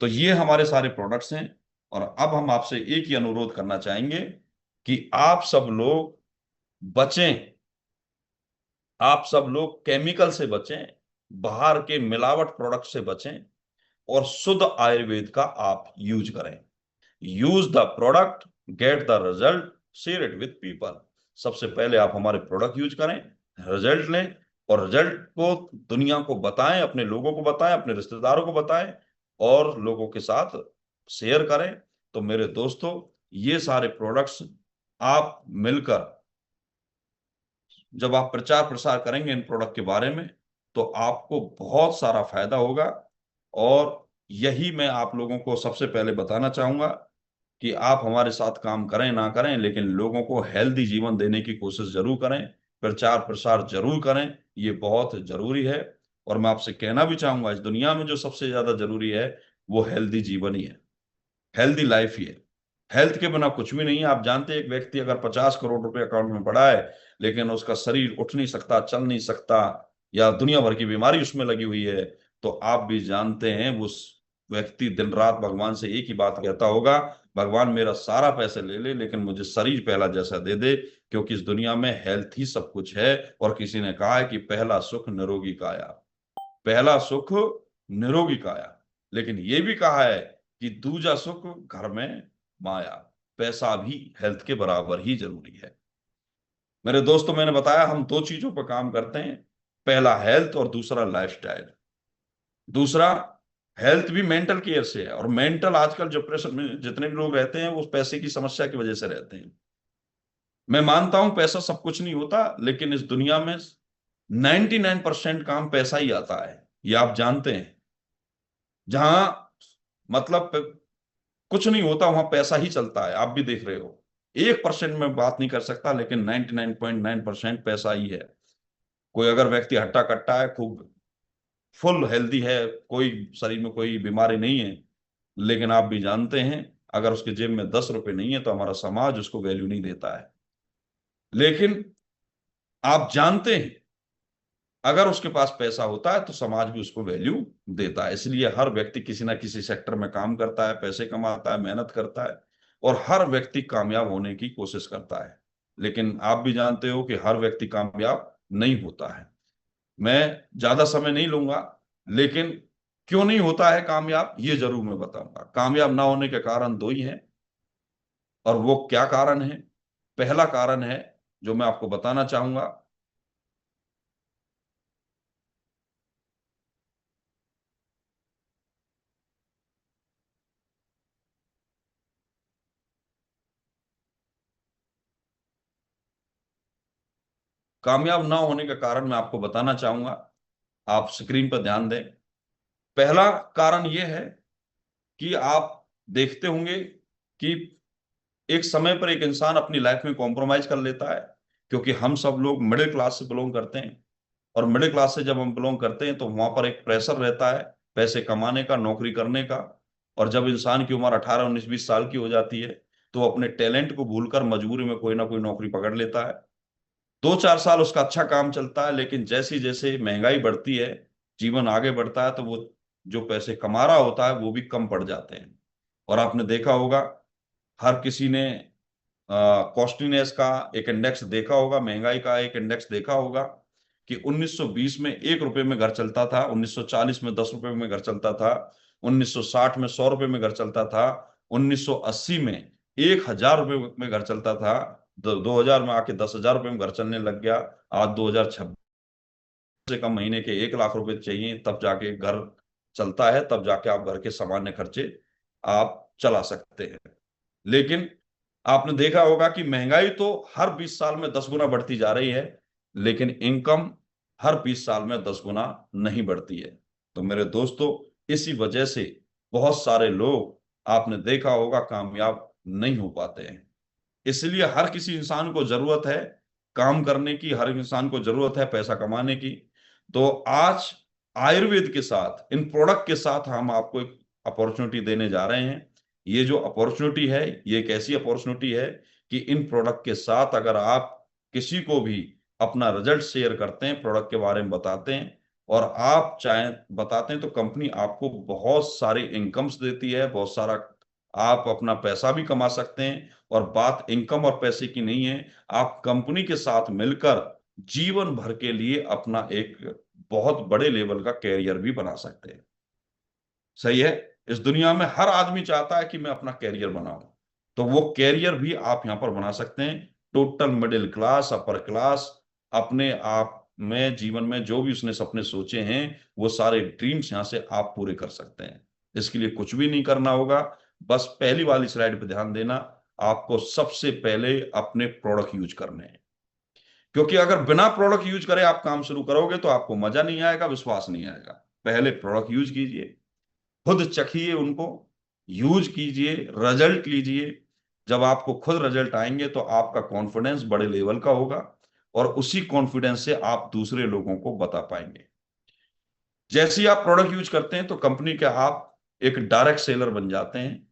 तो ये हमारे सारे प्रोडक्ट्स हैं। और अब हम आपसे एक ही अनुरोध करना चाहेंगे कि आप सब लोग बचें, आप सब लोग केमिकल से बचें, बाहर के मिलावट प्रोडक्ट से बचें, और शुद्ध आयुर्वेद का आप यूज करें। Use the product, get the result, share it with people. सबसे पहले आप हमारे प्रोडक्ट यूज करें, रिजल्ट लें, और रिजल्ट को दुनिया को बताएं, अपने लोगों को बताएं, अपने रिश्तेदारों को बताएं, और लोगों के साथ शेयर करें। तो मेरे दोस्तों, ये सारे प्रोडक्ट्स आप मिलकर जब आप प्रचार प्रसार करेंगे इन प्रोडक्ट के बारे में, तो आपको बहुत सारा फायदा होगा। और यही मैं आप लोगों को सबसे पहले बताना चाहूंगा कि आप हमारे साथ काम करें ना करें, लेकिन लोगों को हेल्दी जीवन देने की कोशिश जरूर करें, प्रचार प्रसार जरूर करें, ये बहुत जरूरी है। और मैं आपसे कहना भी चाहूंगा, इस दुनिया में जो सबसे ज्यादा जरूरी है वो हेल्दी जीवन ही है, हेल्दी लाइफ ही है। हेल्थ के बिना कुछ भी नहीं है। आप जानते हैं, एक व्यक्ति अगर 50 करोड़ रुपए अकाउंट में पड़ा है, लेकिन उसका शरीर उठ नहीं सकता, चल नहीं सकता, या दुनिया भर की बीमारी उसमें लगी हुई है, तो आप भी जानते हैं उस व्यक्ति दिन रात भगवान से एक ही बात कहता होगा, भगवान मेरा सारा पैसे ले ले लेकिन मुझे शरीर पहला जैसा दे दे, क्योंकि इस दुनिया में हेल्थ ही सब कुछ है। और किसी ने कहा है कि पहला सुख निरोगी काया, पहला सुख निरोगी काया। लेकिन ये भी कहा है कि दूजा सुख घर में माया, पैसा भी हेल्थ के बराबर ही जरूरी है। मेरे दोस्तों, मैंने बताया हम दो चीजों पर काम करते हैं, पहला हेल्थ और दूसरा लाइफस्टाइल। दूसरा, हेल्थ भी मेंटल केयर से है, और मेंटल आजकल डिप्रेशन में जितने भी लोग रहते हैं वो पैसे की समस्या की वजह से रहते हैं। मैं मानता हूं पैसा सब कुछ नहीं होता, लेकिन इस दुनिया में 99% काम पैसा ही आता है, ये आप जानते हैं। जहां मतलब कुछ नहीं होता वहां पैसा ही चलता है, आप भी देख रहे हो। 1% में बात नहीं कर सकता, लेकिन 99.9% पैसा ही है। कोई अगर व्यक्ति हट्टा कट्टा है, खूब फुल हेल्दी है, कोई शरीर में कोई बीमारी नहीं है, लेकिन आप भी जानते हैं अगर उसके जेब में 10 रुपए नहीं है तो हमारा समाज उसको वैल्यू नहीं देता है। लेकिन आप जानते हैं अगर उसके पास पैसा होता है तो समाज भी उसको वैल्यू देता है। इसलिए हर व्यक्ति किसी ना किसी सेक्टर में काम करता है, पैसे कमाता है, मेहनत करता है, और हर व्यक्ति कामयाब होने की कोशिश करता है। लेकिन आप भी जानते हो कि हर व्यक्ति कामयाब नहीं होता है। मैं ज्यादा समय नहीं लूंगा, लेकिन क्यों नहीं होता है कामयाब ये जरूर मैं बताऊंगा। कामयाब ना होने के कारण दो ही हैं, और वो क्या कारण है? पहला कारण है जो मैं आपको बताना चाहूंगा, कामयाब ना होने का कारण मैं आपको बताना चाहूंगा, आप स्क्रीन पर ध्यान दें। पहला कारण यह है कि आप देखते होंगे कि एक समय पर एक इंसान अपनी लाइफ में कॉम्प्रोमाइज कर लेता है, क्योंकि हम सब लोग मिडिल क्लास से बिलोंग करते हैं। और मिडिल क्लास से जब हम बिलोंग करते हैं तो वहां पर एक प्रेशर रहता है पैसे कमाने का, नौकरी करने का। और जब इंसान की उम्र 18 19 20 साल की हो जाती है तो वो अपने टैलेंट को भूलकर मजबूरी में कोई ना कोई नौकरी पकड़ लेता है। 2 4 साल उसका अच्छा काम चलता है, लेकिन जैसी जैसे महंगाई बढ़ती है, जीवन आगे बढ़ता है, तो वो जो पैसे कमा रहा होता है वो भी कम पड़ जाते हैं। और आपने देखा होगा, हर किसी ने कॉस्टलीनेस का एक इंडेक्स देखा होगा, महंगाई का एक इंडेक्स देखा होगा, कि 1920 में 1 रुपए में घर चलता था, 1940 में 10 रुपए में घर चलता था, 1960 में 100 रुपए में घर चलता था, 1980 में 1000 रुपए में घर चलता था, 2000 में आके 10,000 रुपए में घर चलने लग गया। आज 2026 से कम महीने के 1 लाख रुपए चाहिए, तब जाके घर चलता है, तब जाके आप घर के सामान्य खर्चे आप चला सकते हैं। लेकिन आपने देखा होगा कि महंगाई तो हर 20 साल में 10 गुना बढ़ती जा रही है, लेकिन इनकम हर 20 साल में 10 गुना नहीं बढ़ती है। तो मेरे दोस्तों, इसी वजह से बहुत सारे लोग आपने देखा होगा कामयाब नहीं हो पाते हैं। इसलिए हर किसी इंसान को जरूरत है काम करने की, हर इंसान को जरूरत है पैसा कमाने की। तो आज आयुर्वेद के साथ, इन प्रोडक्ट के साथ हम आपको एक अपॉर्चुनिटी देने जा रहे हैं। ये जो अपॉर्चुनिटी है, ये एक ऐसी अपॉर्चुनिटी है कि इन प्रोडक्ट के साथ अगर आप किसी को भी अपना रिजल्ट शेयर करते हैं, प्रोडक्ट के बारे में बताते हैं और आप चाहें बताते हैं, तो कंपनी आपको बहुत सारी इनकम्स देती है, बहुत सारा आप अपना पैसा भी कमा सकते हैं। और बात इनकम और पैसे की नहीं है, आप कंपनी के साथ मिलकर जीवन भर के लिए अपना एक बहुत बड़े लेवल का कैरियर भी बना सकते हैं। सही है। इस दुनिया में हर आदमी चाहता है कि मैं अपना कैरियर बनाऊं, तो वो कैरियर भी आप यहां पर बना सकते हैं। Total middle class, upper class, अपने आप में जीवन में जो भी उसने सपने सोचे हैं, वो सारे ड्रीम्स यहां से आप पूरे कर सकते हैं। इसके लिए कुछ भी नहीं करना होगा, बस पहली वाली स्लाइड पे ध्यान देना। आपको सबसे पहले अपने प्रोडक्ट यूज करने हैं, क्योंकि अगर बिना प्रोडक्ट यूज करे आप काम शुरू करोगे तो आपको मजा नहीं आएगा, विश्वास नहीं आएगा। पहले प्रोडक्ट यूज कीजिए, खुद चखिए उनको, यूज कीजिए, रिजल्ट लीजिए। जब आपको खुद रिजल्ट आएंगे तो आपका कॉन्फिडेंस बड़े लेवल का होगा और उसी कॉन्फिडेंस से आप दूसरे लोगों को बता पाएंगे। जैसे ही आप प्रोडक्ट यूज करते हैं तो कंपनी के आप एक डायरेक्ट सेलर बन जाते हैं।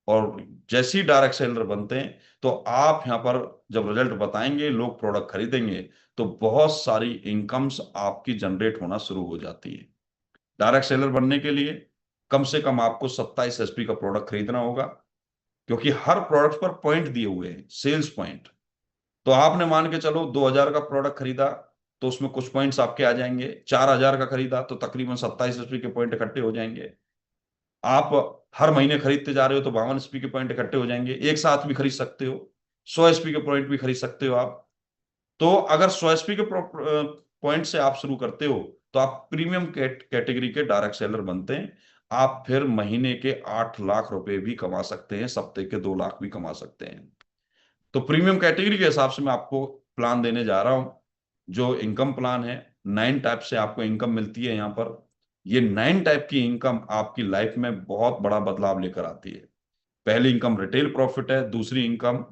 और जैसे ही डायरेक्ट सेलर बनते हैं तो आप यहां पर जब रिजल्ट बताएंगे, लोग प्रोडक्ट खरीदेंगे, तो बहुत सारी इनकम्स आपकी जनरेट होना शुरू हो जाती है। डायरेक्ट सेलर बनने के लिए कम से कम आपको 27 एसपी का प्रोडक्ट खरीदना होगा, क्योंकि हर प्रोडक्ट पर पॉइंट दिए हुए हैं, सेल्स पॉइंट। तो आपने मान के चलो 2,000 का प्रोडक्ट खरीदा तो उसमें कुछ पॉइंट्स आपके आ जाएंगे। 4,000 का खरीदा तो तकरीबन 27 एसपी के पॉइंट इकट्ठे हो जाएंगे। आप हर महीने खरीदते जा रहे हो तो 52 एसपी के पॉइंट इकट्ठे हो जाएंगे। एक साथ भी खरीद सकते हो, 100 एसपी के पॉइंट भी खरीद सकते हो आप। तो अगर 100 एसपी के पॉइंट से आप शुरू करते हो तो आप प्रीमियम कैटेगरी के डायरेक्ट सेलर बनते हैं। आप फिर महीने के 8 लाख रुपए भी कमा सकते हैं, सप्ते के 2 लाख भी कमा सकते हैं। तो प्रीमियम कैटेगरी के हिसाब से मैं आपको प्लान देने जा रहा हूं, जो इनकम प्लान है। 9 टाइप से आपको इनकम मिलती है यहाँ पर। ये 9 टाइप की इनकम आपकी लाइफ में बहुत बड़ा बदलाव लेकर आती है। पहली इनकम रिटेल प्रॉफिट है, दूसरी इनकम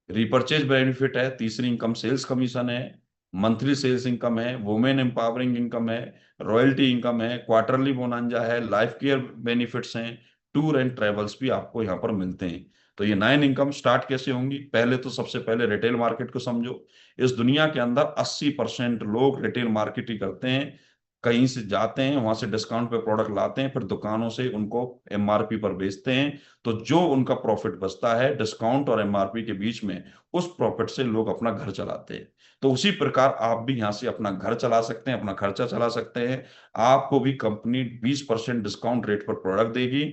रिपर्चेज बेनिफिट है, तीसरी इनकम सेल्स कमीशन है, मंथली सेल्स इनकम है, वुमेन एम्पावरिंग इनकम है, रॉयल्टी इनकम है, क्वार्टरली बोनांजा है, लाइफ केयर बेनिफिट्स हैं, टूर एंड ट्रेवल्स भी आपको यहाँ पर मिलते हैं। तो ये 9 इनकम स्टार्ट कैसे होंगी? पहले तो सबसे पहले रिटेल मार्केट को समझो। इस दुनिया के अंदर 80% लोग रिटेल मार्केट ही करते हैं। कहीं से जाते हैं, वहां से डिस्काउंट पे प्रोडक्ट लाते हैं, फिर दुकानों से उनको एमआरपी पर बेचते हैं। तो जो उनका प्रॉफिट बचता है डिस्काउंट और एमआरपी के बीच में, उस प्रॉफिट से लोग अपना घर चलाते हैं। तो उसी प्रकार आप भी यहां से अपना घर चला सकते हैं, अपना खर्चा चला सकते हैं। आपको भी कंपनी 20% डिस्काउंट रेट पर प्रोडक्ट देगी,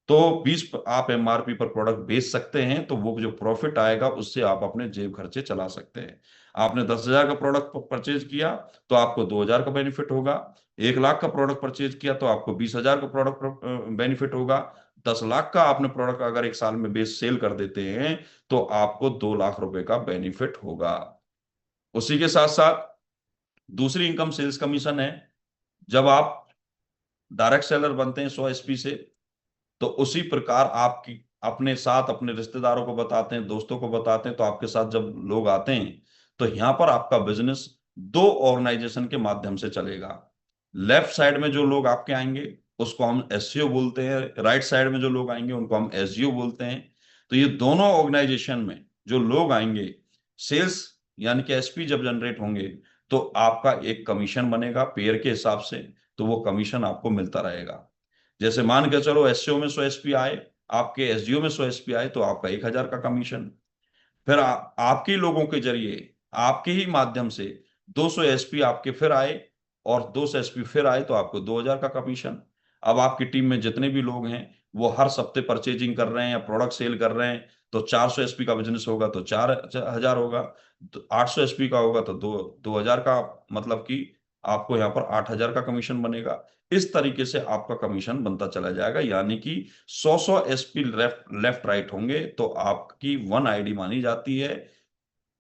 तो 20 आप एमआरपी पर प्रोडक्ट बेच सकते हैं, तो वो जो प्रॉफिट आएगा उससे आप अपने जेब खर्चे चला सकते हैं। आपने 10,000 का प्रोडक्ट परचेज किया तो आपको 2,000 का बेनिफिट होगा। 1 लाख का प्रोडक्ट परचेज किया तो आपको 20,000 का प्रोडक्ट बेनिफिट होगा। 10 लाख का आपने प्रोडक्ट अगर एक साल में बेच सेल कर देते हैं तो आपको 2 लाख रुपए का बेनिफिट होगा। उसी के साथ साथ दूसरी इनकम सेल्स कमीशन है। जब आप डायरेक्ट सेलर बनते हैं 100 एसपी से, तो उसी प्रकार आपकी अपने साथ अपने रिश्तेदारों को बताते हैं, दोस्तों को बताते हैं, तो आपके साथ जब लोग आते हैं तो यहां पर आपका बिजनेस दो ऑर्गेनाइजेशन के माध्यम से चलेगा। लेफ्ट साइड में जो लोग आपके आएंगे उसको हम एसईओ बोलते हैं, राइट साइड में जो लोग आएंगे उनको हम एसईओ बोलते हैं। तो ये दोनों ऑर्गेनाइजेशन में जो लोग आएंगे, सेल्स यानी कि एसपी जब जनरेट होंगे तो आपका एक कमीशन बनेगा पेयर के हिसाब से। तो वो कमीशन आपको मिलता रहेगा। जैसे मान के चलो एसईओ में 100 एसपी आए, आपके एसडीओ में 100 एसपी आए, तो आपका 1,000 का कमीशन। फिर आपके लोगों के जरिए, आपके ही माध्यम से 200 एसपी आपके फिर आए और 200 एसपी फिर आए, तो आपको 2,000 का कमीशन। अब आपकी टीम में जितने भी लोग हैं वो हर सप्ते परचेजिंग कर रहे हैं या प्रोडक्ट सेल कर रहे हैं, तो 400 एसपी का बिजनेस होगा तो 4,000 होगा। तो 800 एसपी का होगा तो 2,000 का, मतलब कि आपको यहाँ पर 8,000 का कमीशन बनेगा। इस तरीके से आपका कमीशन बनता चला जाएगा, यानी कि 100 एसपी लेफ्ट लेफ्ट राइट होंगे तो आपकी 1 आईडी मानी जाती है।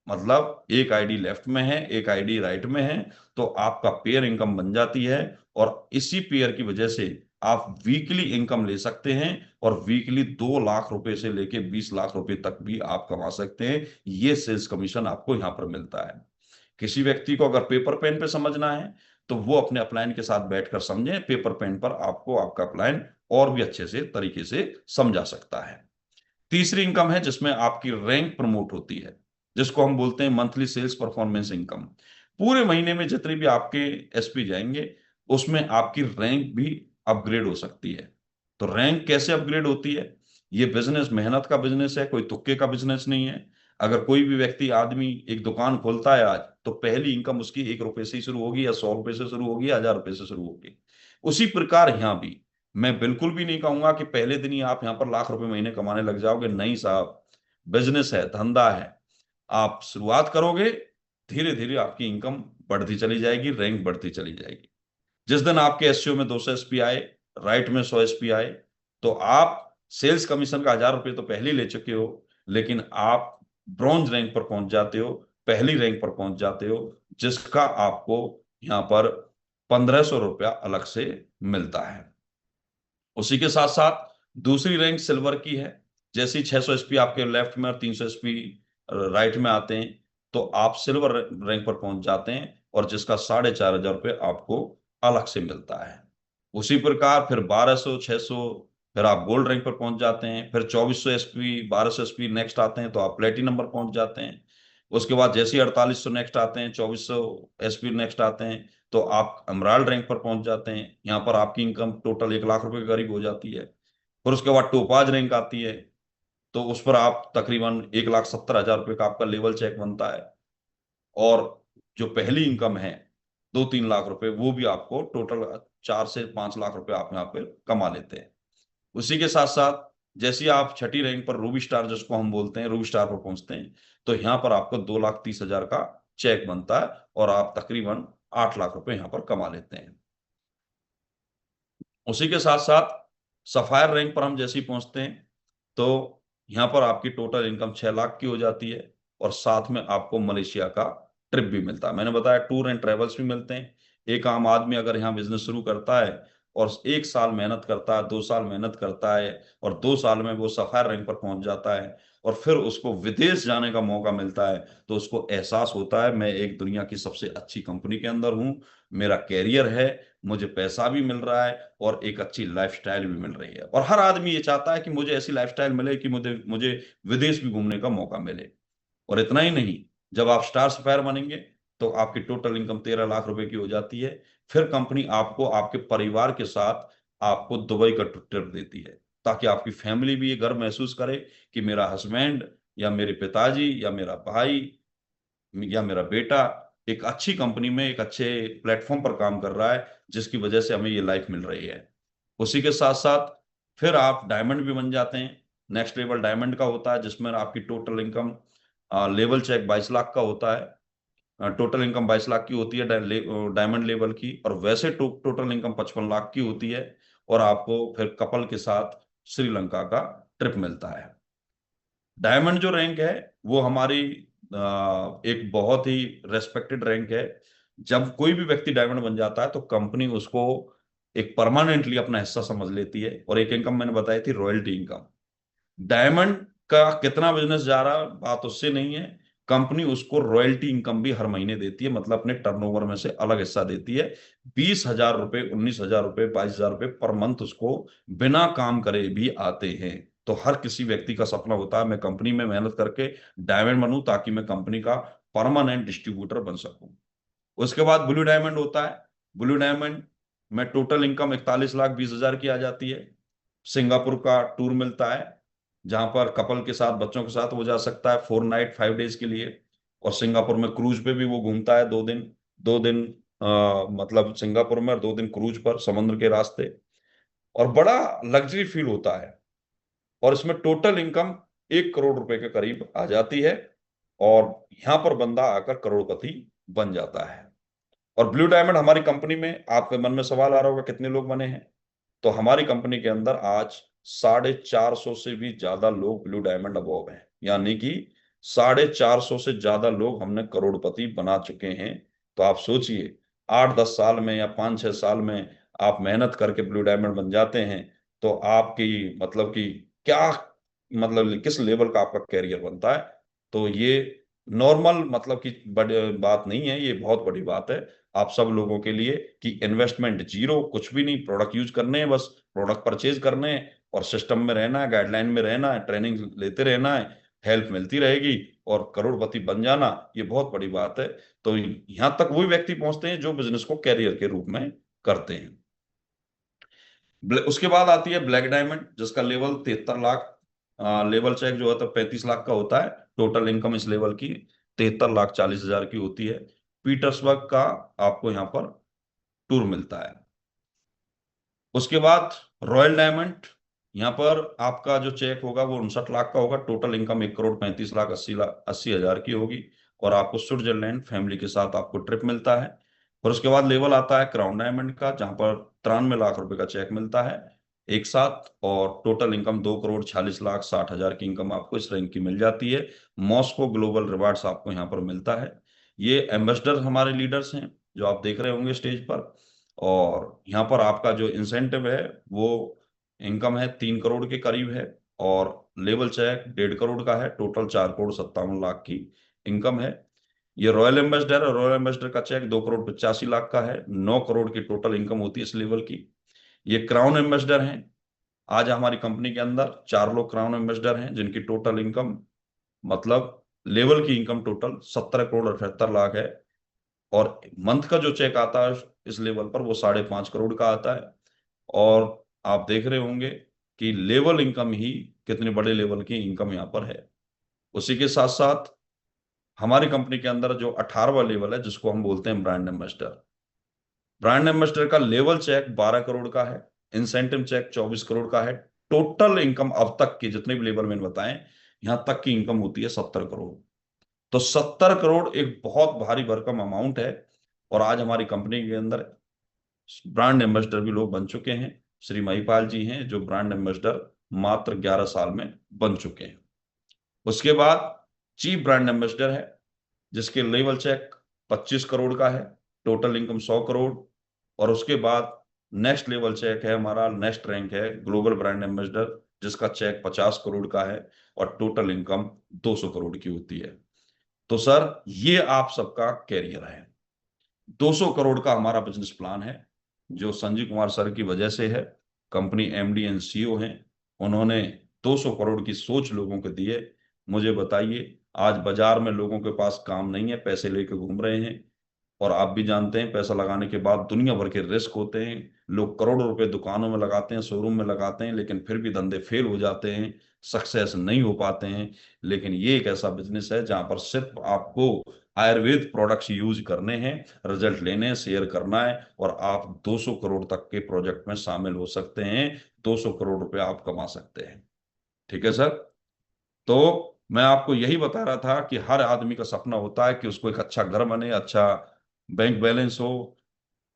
मतलब एक आईडी लेफ्ट में है, एक आईडी राइट में है, तो आपका पेयर इनकम बन जाती है। और इसी पेयर की वजह से आप वीकली इनकम ले सकते हैं, और वीकली 2 लाख रुपए से लेके 20 लाख रुपए तक भी आप कमा सकते हैं। ये सेल्स कमीशन आपको यहां पर मिलता है। किसी व्यक्ति को अगर पेपर पेन पे समझना है तो वो अपने अपलाइन के साथ बैठकर समझे, पेपर पेन पर आपको आपका अपलाइन और भी अच्छे से तरीके से समझा सकता है। तीसरी इनकम है जिसमें आपकी रैंक प्रमोट होती है, जिसको हम बोलते हैं मंथली सेल्स परफॉर्मेंस इनकम। पूरे महीने में जितने भी आपके एसपी जाएंगे उसमें आपकी रैंक भी अपग्रेड हो सकती है। तो रैंक कैसे अपग्रेड होती है? ये बिजनेस मेहनत का बिजनेस है, कोई तुक्के का बिजनेस नहीं है। अगर कोई भी व्यक्ति आदमी एक दुकान खोलता है आज, तो पहली इनकम उसकी 1 रुपए से ही शुरू होगी, या 100 रुपए से शुरू होगी, या 1,000 रुपए से शुरू होगी। उसी प्रकार यहां भी मैं बिल्कुल भी नहीं कहूंगा कि पहले दिन ही आप यहां पर लाख रुपए महीने कमाने लग जाओगे। नहीं साहब, बिजनेस है, धंधा है। आप शुरुआत करोगे, धीरे धीरे आपकी इनकम बढ़ती चली जाएगी, रैंक बढ़ती चली जाएगी। जिस दिन आपके एसईओ में 200 एसपी आए, राइट में 100 एसपी आए, तो आप सेल्स कमीशन का 1,000 रुपए तो पहले ही ले चुके हो, लेकिन आप ब्रॉन्ज रैंक पर पहुंच जाते हो, पहली रैंक पर पहुंच जाते हो, जिसका आपको यहां पर 1,500 रुपया अलग से मिलता है। उसी के साथ साथ दूसरी रैंक सिल्वर की है। जैसे ही 600 एसपी आपके लेफ्ट में और 300 एसपी राइट में आते हैं, तो आप सिल्वर रैंक पर पहुंच जाते हैं, और जिसका 4,500 रुपये आपको अलग से मिलता है। उसी प्रकार फिर 1,200, 600, फिर आप गोल्ड रैंक पर पहुंच जाते हैं। फिर 2,400 एसपी, 1,200 एसपी नेक्स्ट आते हैं तो आप प्लेटिनम पर पहुंच जाते हैं। उसके बाद जैसे ही 4,800 नेक्स्ट आते हैं, 2,400 एसपी नेक्स्ट आते हैं, तो आप एमराल्ड रैंक पर पहुंच जाते हैं। यहाँ पर आपकी इनकम टोटल 1 लाख रुपए के करीब हो जाती है। फिर उसके बाद टोपाज रैंक आती है, तो उस पर आप तकरीबन 1,70,000 रुपये का आपका लेवल चेक बनता है। और जो पहली इनकम है 2-3 लाख रुपए, वो भी आपको टोटल 4 से 5 लाख रुपए आप यहाँ पे कमा लेते हैं। उसी के साथ साथ जैसे ही आप छठी रैंक पर रूबी स्टार, जिसको हम बोलते हैं, रूबी स्टार पर पहुंचते हैं, तो यहाँ पर आपको 2,30,000 का चेक बनता है, और आप तकरीबन 8 लाख रुपए यहाँ पर कमा लेते हैं। उसी के साथ साथ सफायर रैंक पर हम जैसे ही पहुंचते हैं, तो यहाँ पर आपकी टोटल इनकम 6 लाख की हो जाती है, और साथ में आपको मलेशिया का ट्रिप भी मिलता है। मैंने बताया टूर एंड ट्रेवल्स भी मिलते हैं। एक आम आदमी अगर यहाँ बिजनेस शुरू करता है और 1 साल मेहनत करता है, 2 साल मेहनत करता है, और 2 साल में वो सफायर रैंक पर पहुंच जाता है, और फिर उसको विदेश जाने का मौका मिलता है, तो उसको एहसास होता है मैं एक दुनिया की सबसे अच्छी कंपनी के अंदर हूँ, मेरा कैरियर है, मुझे पैसा भी मिल रहा है, और एक अच्छी लाइफस्टाइल भी मिल रही है। और हर आदमी ये चाहता है कि मुझे ऐसी लाइफस्टाइल मिले कि मुझे मुझे विदेश भी घूमने का मौका मिले। और इतना ही नहीं, जब आप स्टार सफायर बनेंगे तो आपकी टोटल इनकम 13 लाख रुपए की हो जाती है। फिर कंपनी आपको आपके परिवार के साथ आपको दुबई का ट्रिप देती है, ताकि आपकी फैमिली भी ये गर्व महसूस करे कि मेरा हस्बैंड, या मेरे पिताजी, या मेरा भाई, या मेरा बेटा एक अच्छी कंपनी में एक अच्छे प्लेटफॉर्म पर काम कर रहा है, जिसकी वजह से हमें ये लाइफ मिल रही है। उसी के साथ साथ फिर आप डायमंड भी बन जाते हैं। नेक्स्ट लेवल डायमंड का होता है, जिसमें आपकी total income level check 22 lakh का होता है। टोटल इनकम 22 लाख की होती है डायमंड लेवल की, और वैसे टोटल इनकम 55 लाख की होती है। और आपको फिर कपल के साथ श्रीलंका का ट्रिप मिलता है। डायमंड जो रैंक है वो हमारी एक बहुत ही रेस्पेक्टेड रैंक है। जब कोई भी व्यक्ति डायमंड बन जाता है तो कंपनी उसको एक परमानेंटली अपना हिस्सा समझ लेती है। और एक इनकम मैंने बताई थी, रॉयल्टी इनकम। डायमंड का कितना बिजनेस जा रहा बात उससे नहीं है, कंपनी उसको रॉयल्टी इनकम भी हर महीने देती है, मतलब अपने टर्नओवर में से अलग हिस्सा देती है। 20,000 रुपए, 19,000 रुपए, 22,000 रुपए पर मंथ उसको बिना काम करे भी आते हैं। तो हर किसी व्यक्ति का सपना होता है मैं कंपनी में मेहनत करके डायमंड बनूं, ताकि मैं कंपनी का परमानेंट डिस्ट्रीब्यूटर बन सकूं। उसके बाद ब्लू डायमंड होता है। ब्लू डायमंड में टोटल इनकम 41,20,000 की आ जाती है। सिंगापुर का टूर मिलता है, जहां पर कपल के साथ, बच्चों के साथ वो जा सकता है 4 नाइट 5 डेज के लिए। और सिंगापुर में क्रूज पे भी वो घूमता है 2 दिन। 2 दिन मतलब सिंगापुर में, और 2 दिन क्रूज पर समुद्र के रास्ते। और बड़ा लग्जरी फील होता है। और इसमें टोटल इनकम 1 करोड़ रुपए के करीब आ जाती है, और यहां पर बंदा आकर करोड़पति बन जाता है। और ब्लू डायमंड हमारी कंपनी में, आपके मन में सवाल आ रहा होगा कितने लोग बने हैं, तो हमारी कंपनी के अंदर आज 450 से भी ज्यादा लोग ब्लू डायमंड अबोव हैं, यानी कि 450 से ज्यादा लोग हमने करोड़पति बना चुके हैं। तो आप सोचिए, 8-10 साल में या 5-6 साल में आप मेहनत करके ब्लू डायमंड बन जाते हैं, तो आपकी मतलब कि क्या, मतलब किस लेवल का आपका कैरियर बनता है। तो ये नॉर्मल मतलब कि बड़ी बात नहीं है, ये बहुत बड़ी बात है आप सब लोगों के लिए, कि इन्वेस्टमेंट जीरो, कुछ भी नहीं, प्रोडक्ट यूज करने हैं, बस प्रोडक्ट परचेज करने हैं और सिस्टम में रहना है, गाइडलाइन में रहना है, ट्रेनिंग लेते रहना है, हेल्प मिलती रहेगी और करोड़पति बन जाना, ये बहुत बड़ी बात है। तो यहाँ तक वही व्यक्ति पहुंचते हैं जो बिजनेस को कैरियर के रूप में करते हैं। उसके बाद आती है ब्लैक डायमंड, जिसका लेवल 73 लाख, लेवल चेक जो है तो 35 लाख का होता है। टोटल इनकम इस लेवल की 73,40,000 की होती है। पीटर्सबर्ग का आपको यहाँ पर टूर मिलता है। उसके बाद रॉयल डायमंड, यहाँ पर आपका जो चेक होगा वो 59 लाख का होगा। टोटल इनकम 1,35,80,80,000 की होगी और आपको स्विट्जरलैंड फैमिली के साथ आपको ट्रिप मिलता है। और उसके बाद लेवल आता है क्राउन डायमंड का, जहां पर 93 लाख रुपए का चेक मिलता है एक साथ, और टोटल इनकम 2,46,60,000 की इनकम आपको इस रैंक की मिल जाती है। मॉस्को ग्लोबल रिवार्ड्स आपको यहाँ पर मिलता है। ये एम्बेसडर हमारे लीडर्स हैं जो आप देख रहे होंगे स्टेज पर। और यहाँ पर आपका जो इंसेंटिव है वो इनकम है 3 करोड़ के करीब है, और लेवल चेक 1.5 करोड़ का है। टोटल 4,57,00,000 की इनकम है। ये रॉयल एम्बेसडर है, रॉयल एम्बेसडर का चेक 2,85,00,000 का है। 9 करोड़ की टोटल इनकम होती है इस लेवल की। ये क्राउन एम्बेसडर हैं। आज हमारी कंपनी के अंदर 4 लोग क्राउन एम्बेसडर हैं, जिनकी टोटल इनकम मतलब लेवल की इनकम टोटल 17,78,00,000 है। और मंथ का जो चेक आता है इस लेवल पर वो 5.5 करोड़ का आता है। और आप देख रहे होंगे कि लेवल इनकम ही कितने बड़े लेवल की इनकम यहाँ पर है। उसी के साथ साथ हमारी कंपनी के अंदर जो 18वां लेवल है, जिसको हम बोलते हैं ब्रांड एम्बेसडर, ब्रांड एम्बेसडर का लेवल चेक 12 करोड़ का है। इंसेंटिव चेक 24 करोड़ का है। टोटल इनकम अब तक की जितने भी लेवल मैंने बताए, यहां तक की इनकम होती है 70 करोड़। तो 70 करोड़ एक बहुत भारी भरकम अमाउंट है। और आज हमारी कंपनी के अंदर ब्रांड एम्बेसडर भी लोग बन चुके हैं। श्री महिपाल जी हैं जो ब्रांड एम्बेसडर मात्र 11 साल में बन चुके हैं। उसके बाद चीफ ब्रांड एम्बेसडर है, जिसके लेवल चेक 25 करोड़ का है। Total income 100 crore. और उसके बाद नेक्स्ट लेवल चेक है, हमारा नेक्स्ट रैंक है ग्लोबल ब्रांड एम्बेसडर, जिसका चेक 50 करोड़ का है और टोटल इनकम 200 करोड़ की होती है। तो सर ये आप सबका कैरियर है। 200 करोड़ का हमारा बिजनेस प्लान है, जो संजीव कुमार सर की वजह से है। कंपनी एमडी एंड सीईओ हैं, उन्होंने 200 करोड़ की सोच लोगों को दी है। मुझे बताइए, आज बाजार में लोगों के पास काम नहीं है, पैसे लेके घूम रहे हैं। और आप भी जानते हैं पैसा लगाने के बाद दुनिया भर के रिस्क होते हैं। लोग करोड़ों रुपए दुकानों में लगाते हैं, शोरूम में लगाते हैं, लेकिन फिर भी धंधे फेल हो जाते हैं, सक्सेस नहीं हो पाते हैं। लेकिन ये एक ऐसा बिजनेस है जहां पर सिर्फ आपको आयुर्वेद प्रोडक्ट्स यूज करने हैं, रिजल्ट लेने हैं, शेयर करना है, और आप 200 करोड़ तक के प्रोजेक्ट में शामिल हो सकते हैं। 200 करोड़ रुपए आप कमा सकते हैं। ठीक है सर। तो मैं आपको यही बता रहा था कि हर आदमी का सपना होता है कि उसको एक अच्छा घर बने, अच्छा बैंक बैलेंस हो,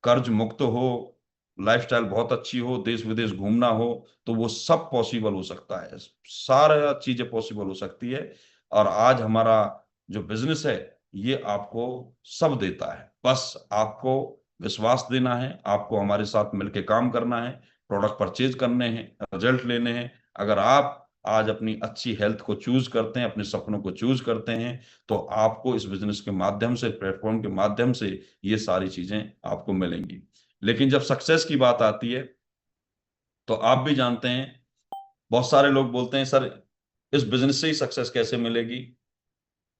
कर्ज मुक्त हो, लाइफस्टाइल बहुत अच्छी हो, देश विदेश घूमना हो। तो वो सब पॉसिबल हो सकता है, सारा चीजें पॉसिबल हो सकती है। और आज हमारा जो बिजनेस है ये आपको सब देता है। बस आपको विश्वास देना है, आपको हमारे साथ मिलकर काम करना है, प्रोडक्ट परचेज करने हैं, रिजल्ट लेने हैं। अगर आप आज अपनी अच्छी हेल्थ को चूज करते हैं, अपने सपनों को चूज करते हैं, तो आपको इस बिजनेस के माध्यम से, प्लेटफॉर्म के माध्यम से ये सारी चीजें आपको मिलेंगी। लेकिन जब सक्सेस की बात आती है तो आप भी जानते हैं, बहुत सारे लोग बोलते हैं सर इस बिजनेस से ही सक्सेस कैसे मिलेगी,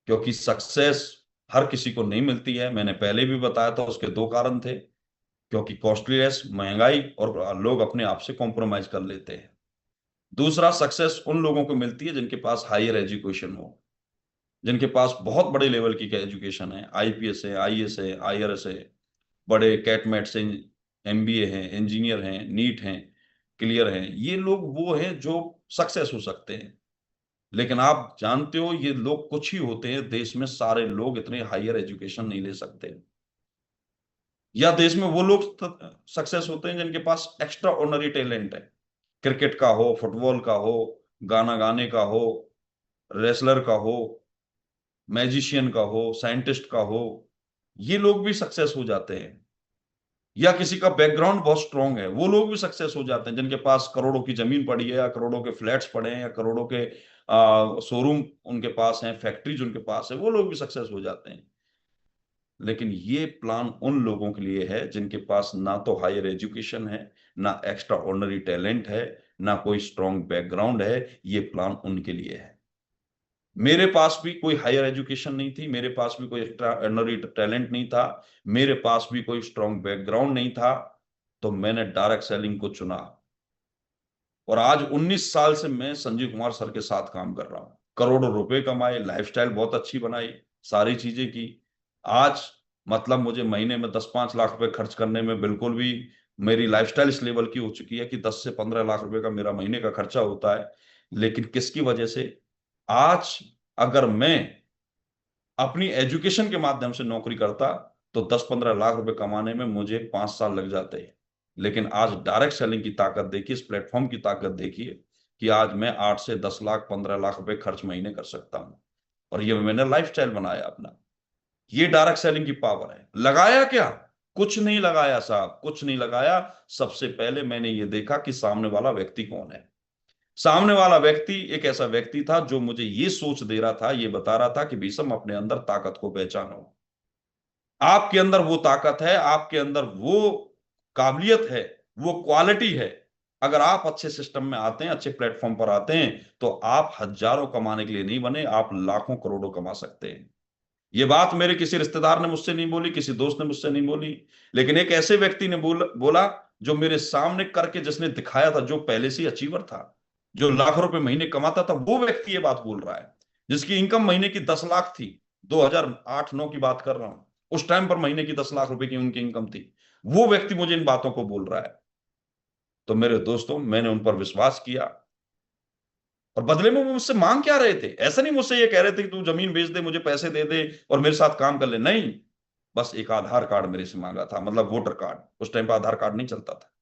क्योंकि सक्सेस हर किसी को नहीं मिलती है। मैंने पहले भी बताया था, उसके दो कारण थे, क्योंकि कॉस्टलीनेस, महंगाई, और लोग अपने आप से कॉम्प्रोमाइज कर लेते हैं। दूसरा, सक्सेस उन लोगों को मिलती है जिनके पास हायर एजुकेशन हो, जिनके पास बहुत बड़े लेवल की एजुकेशन है, आईपीएस है, आईएएस है, आईआरएस है, बड़े कैटमेट से एमबीए हैं, इंजीनियर हैं, नीट हैं, क्लियर हैं। ये लोग वो हैं जो सक्सेस हो सकते हैं। लेकिन आप जानते हो ये लोग कुछ ही होते हैं, देश में सारे लोग इतने हायर एजुकेशन नहीं ले सकते। या देश में वो लोग सक्सेस होते हैं जिनके पास एक्स्ट्रा ऑर्डिनरी टैलेंट है, क्रिकेट का हो, फुटबॉल का हो, गाना गाने का हो, रेसलर का हो, मैजिशियन का हो, साइंटिस्ट का हो, ये लोग भी सक्सेस हो जाते हैं। या किसी का बैकग्राउंड बहुत स्ट्रांग है, वो लोग भी सक्सेस हो जाते हैं, जिनके पास करोड़ों की जमीन पड़ी है, या करोड़ों के फ्लैट्स पड़े हैं, या करोड़ों के शोरूम उनके पास हैं, फैक्ट्रीज उनके पास है, वो लोग भी सक्सेस हो जाते हैं। लेकिन ये प्लान उन लोगों के लिए है जिनके पास ना तो हायर एजुकेशन है, ना एक्स्ट्रा ऑर्डिनरी टैलेंट है, ना कोई स्ट्रांग बैकग्राउंड है। ये प्लान उनके लिए है। मेरे पास भी कोई हायर एजुकेशन नहीं थी, मेरे पास भी कोई एक्स्ट्रा ऑर्डिनरी टैलेंट नहीं था, मेरे पास भी कोई स्ट्रांग बैकग्राउंड नहीं था। तो मैंने डायरेक्ट सेलिंग को चुना, और आज 19 साल से मैं संजीव कुमार सर के साथ काम कर रहा हूं। करोड़ों रुपए कमाए, लाइफस्टाइल बहुत अच्छी बनाई, सारी चीजें की। आज मतलब मुझे महीने में 10-5 लाख रुपए खर्च करने में बिल्कुल भी, मेरी लाइफस्टाइल इस लेवल की हो चुकी है कि 10 से 15 लाख रुपए का मेरा महीने का खर्चा होता है। लेकिन किसकी वजह से? आज अगर मैं अपनी एजुकेशन के माध्यम से नौकरी करता तो 10-15 लाख रुपए कमाने में मुझे 5 साल लग जाते हैं। लेकिन आज डायरेक्ट सेलिंग की ताकत देखिए, इस प्लेटफॉर्म की ताकत देखिए, कि आज मैं 8 से 10 लाख 15 लाख रुपए खर्च महीने कर सकता हूं। और ये मैंने लाइफस्टाइल बनाया अपना। ये डायरेक्ट सेलिंग की पावर है। लगाया क्या? कुछ नहीं लगाया साहब, कुछ नहीं लगाया। सबसे पहले मैंने ये देखा कि सामने वाला व्यक्ति कौन है। सामने वाला व्यक्ति एक ऐसा व्यक्ति था जो मुझे ये सोच दे रहा था, ये बता रहा था कि भीषम अपने अंदर ताकत को पहचानो। आपके अंदर वो ताकत है, आपके अंदर वो काबिलियत है, वो क्वालिटी है। अगर आप अच्छे सिस्टम में आते हैं, अच्छे प्लेटफॉर्म पर आते हैं, तो आप हजारों कमाने के लिए नहीं बने, आप लाखों करोड़ों कमा सकते हैं। ये बात मेरे किसी रिश्तेदार ने मुझसे नहीं बोली, किसी दोस्त ने मुझसे नहीं बोली, लेकिन एक ऐसे व्यक्ति ने बोला जो मेरे सामने करके, जिसने दिखाया था, जो पहले से अचीवर था, जो लाखों रुपए महीने कमाता था, वो व्यक्ति ये बात बोल रहा है। जिसकी इनकम महीने की 10 लाख थी, 2008-9 की बात कर रहा हूं। उस टाइम पर महीने की 10 लाख रुपए की उनकी इनकम थी। वो व्यक्ति मुझे इन बातों को बोल रहा है। तो मेरे दोस्तों, मैंने उन पर विश्वास किया। और बदले में वो मुझसे मांग क्या रहे थे? ऐसा नहीं मुझसे ये कह रहे थे कि तू जमीन बेच दे, मुझे पैसे दे दे और मेरे साथ काम कर ले। नहीं, बस एक आधार कार्ड मेरे से मांगा था, मतलब वोटर कार्ड। उस टाइम पर आधार कार्ड नहीं चलता था।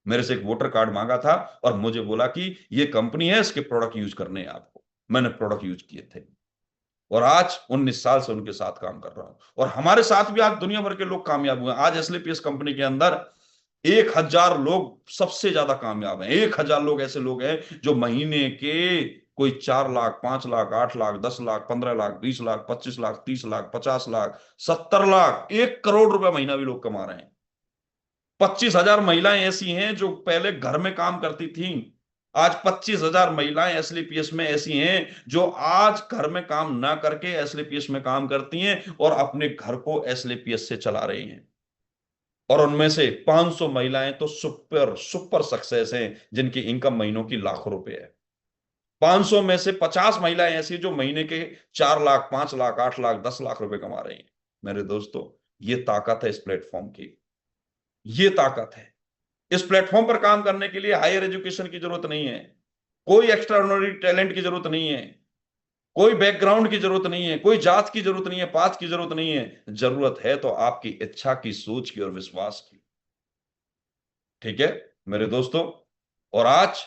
मेरे से एक वोटर कार्ड मांगा था, और मुझे बोला कि ये कंपनी है, इसके प्रोडक्ट यूज करने हैं आपको। मैंने प्रोडक्ट यूज किए थे, और आज 19 साल से उनके साथ काम कर रहा हूं। और हमारे साथ भी आज दुनिया भर के लोग कामयाब हुए। आज एसलीपीएस कंपनी के अंदर 1,000 लोग सबसे ज्यादा कामयाब हैं। 1,000 लोग ऐसे लोग हैं जो महीने के कोई 4 लाख, 5 लाख, 8 लाख, 10 लाख, 15 लाख, 20 लाख, 25 लाख, 30 लाख, 50 लाख, 70 लाख, 1 करोड़ रुपए महीना भी लोग कमा रहे हैं। 25,000 महिलाएं ऐसी हैं जो पहले घर में काम करती थीं। आज 25,000 महिलाएं एसलीपीएस में ऐसी हैं जो आज घर में काम ना करके एसलीपीएस में काम करती हैं और अपने घर को एसलीपीएस से चला रही हैं। और उनमें से 500 महिलाएं तो सुपर सुपर सक्सेस हैं, जिनकी इनकम महीनों की लाखों रुपए है। 500 में से 50 महिलाएं ऐसी जो महीने के 4 लाख, 5 लाख, 8 लाख, 10 लाख रुपए कमा रही हैं। मेरे दोस्तों, ये ताकत है इस प्लेटफॉर्म की। ये ताकत है। इस प्लेटफॉर्म पर काम करने के लिए हायर एजुकेशन की जरूरत नहीं है, कोई एक्स्ट्रा ऑर्डिनरी टैलेंट की जरूरत नहीं है, कोई बैकग्राउंड की जरूरत नहीं है, कोई जात की जरूरत नहीं है, पात की जरूरत नहीं है। जरूरत है तो आपकी इच्छा की, सोच की और विश्वास की। ठीक है मेरे दोस्तों, और आज